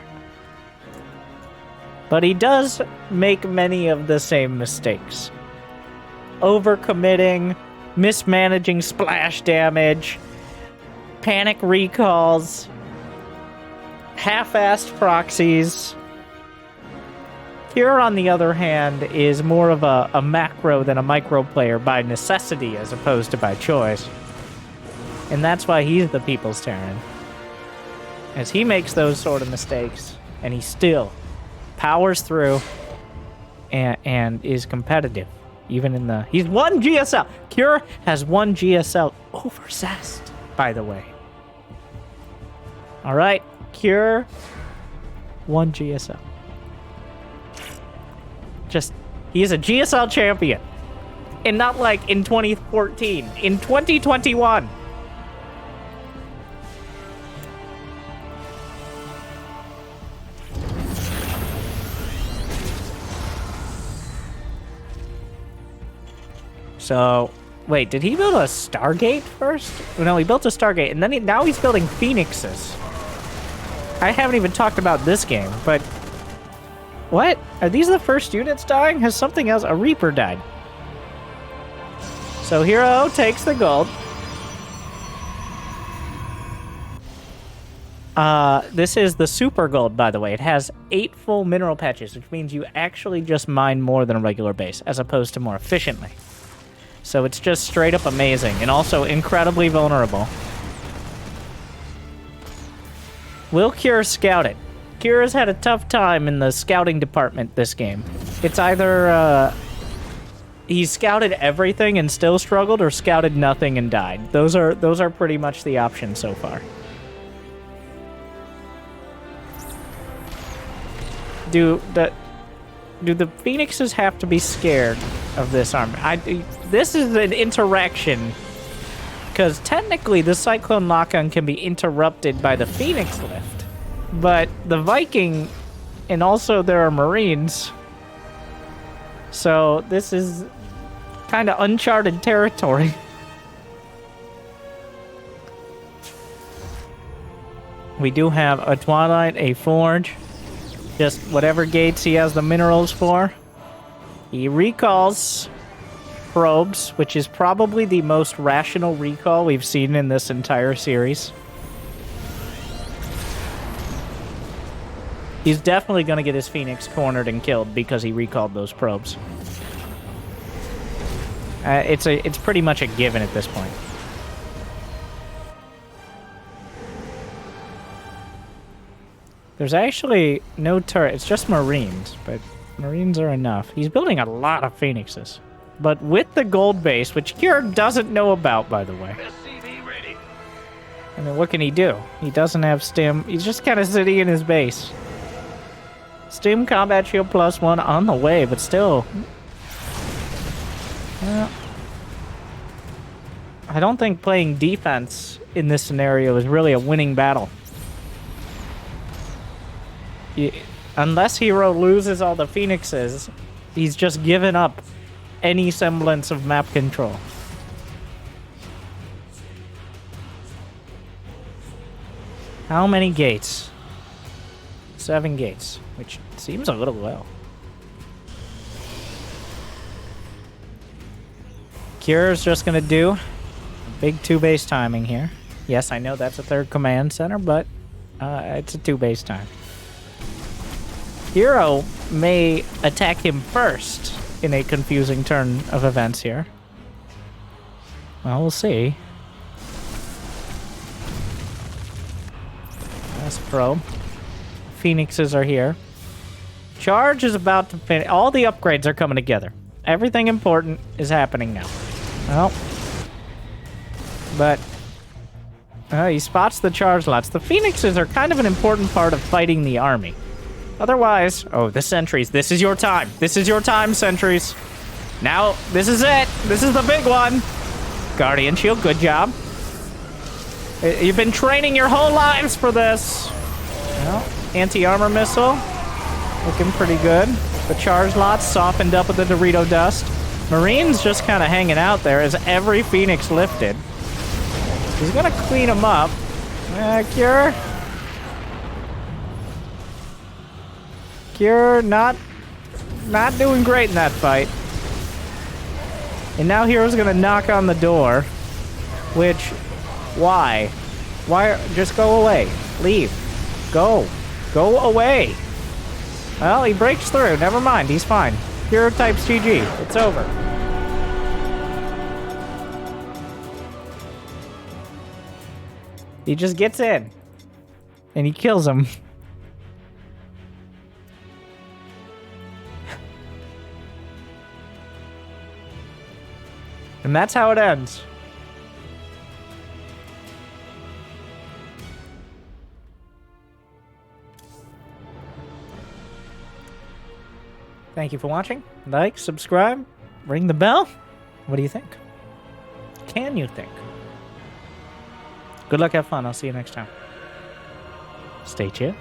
Speaker 1: But he does make many of the same mistakes. Overcommitting, mismanaging splash damage, panic recalls, half-assed proxies. Here, on the other hand, is more of a macro than a micro player by necessity as opposed to by choice. And that's why he's the People's Terran. As he makes those sort of mistakes, and he still powers through and is competitive. Even in the... He's won GSL! Cure has won GSL over Zest, by the way. Alright, Cure won GSL. Just, he is a GSL champion. And not like in 2014, in 2021. So, wait, did he build a Stargate first? No, he built a Stargate, and then now he's building Phoenixes. I haven't even talked about this game, but... What? Are these the first units dying? Has something else? A Reaper died. So herO takes the gold. This is the super gold, by the way. It has 8 full mineral patches, which means you actually just mine more than a regular base, as opposed to more efficiently. So it's just straight up amazing, and also incredibly vulnerable. Will Cure scout it? Cure has had a tough time in the scouting department this game. It's either, he scouted everything and still struggled, or scouted nothing and died. Those are pretty much the options so far. Do the Phoenixes have to be scared of this army? This is an interaction, because technically the Cyclone lock-on can be interrupted by the Phoenix lift, but the Viking, and also there are Marines, so this is kind of uncharted territory. We do have a Twilight, a Forge, just whatever gates he has the minerals for. He recalls probes, which is probably the most rational recall we've seen in this entire series. He's definitely going to get his Phoenix cornered and killed because he recalled those probes. It's pretty much a given at this point. There's actually no turret. It's just Marines, but Marines are enough. He's building a lot of Phoenixes. But with the gold base, which Cure doesn't know about, by the way. I mean, what can he do? He doesn't have stim. He's just kind of sitting in his base. Stim combat shield +1 on the way, but still. Well, I don't think playing defense in this scenario is really a winning battle. Unless herO loses all the Phoenixes, he's just given up any semblance of map control. How many gates? 7 gates, which seems a little low. Cure's just gonna do a big 2-base timing here. Yes, I know that's a 3rd command center, but it's a 2-base time. herO may attack him first in a confusing turn of events here. Well, we'll see. That's probe. Phoenixes are here. Charge is about to finish. All the upgrades are coming together. Everything important is happening now. Well, but he spots the charge lots. The Phoenixes are kind of an important part of fighting the army. Otherwise, oh, the sentries. This is your time. This is your time, sentries. Now, this is it. This is the big one. Guardian shield, good job. You've been training your whole lives for this. Well, anti-armor missile. Looking pretty good. The charge lots softened up with the Dorito dust. Marines just kind of hanging out there as every Phoenix lifted. He's going to clean them up. Cure. Cure not doing great in that fight. And now hero's gonna knock on the door. Which, why? Why? Just go away. Leave. Go. Go away. Well, he breaks through. Never mind. He's fine. Hero types GG. It's over. He just gets in. And he kills him. And that's how it ends. Thank you for watching. Like, subscribe, ring the bell. What do you think? Can you think? Good luck, have fun. I'll see you next time. Stay chill.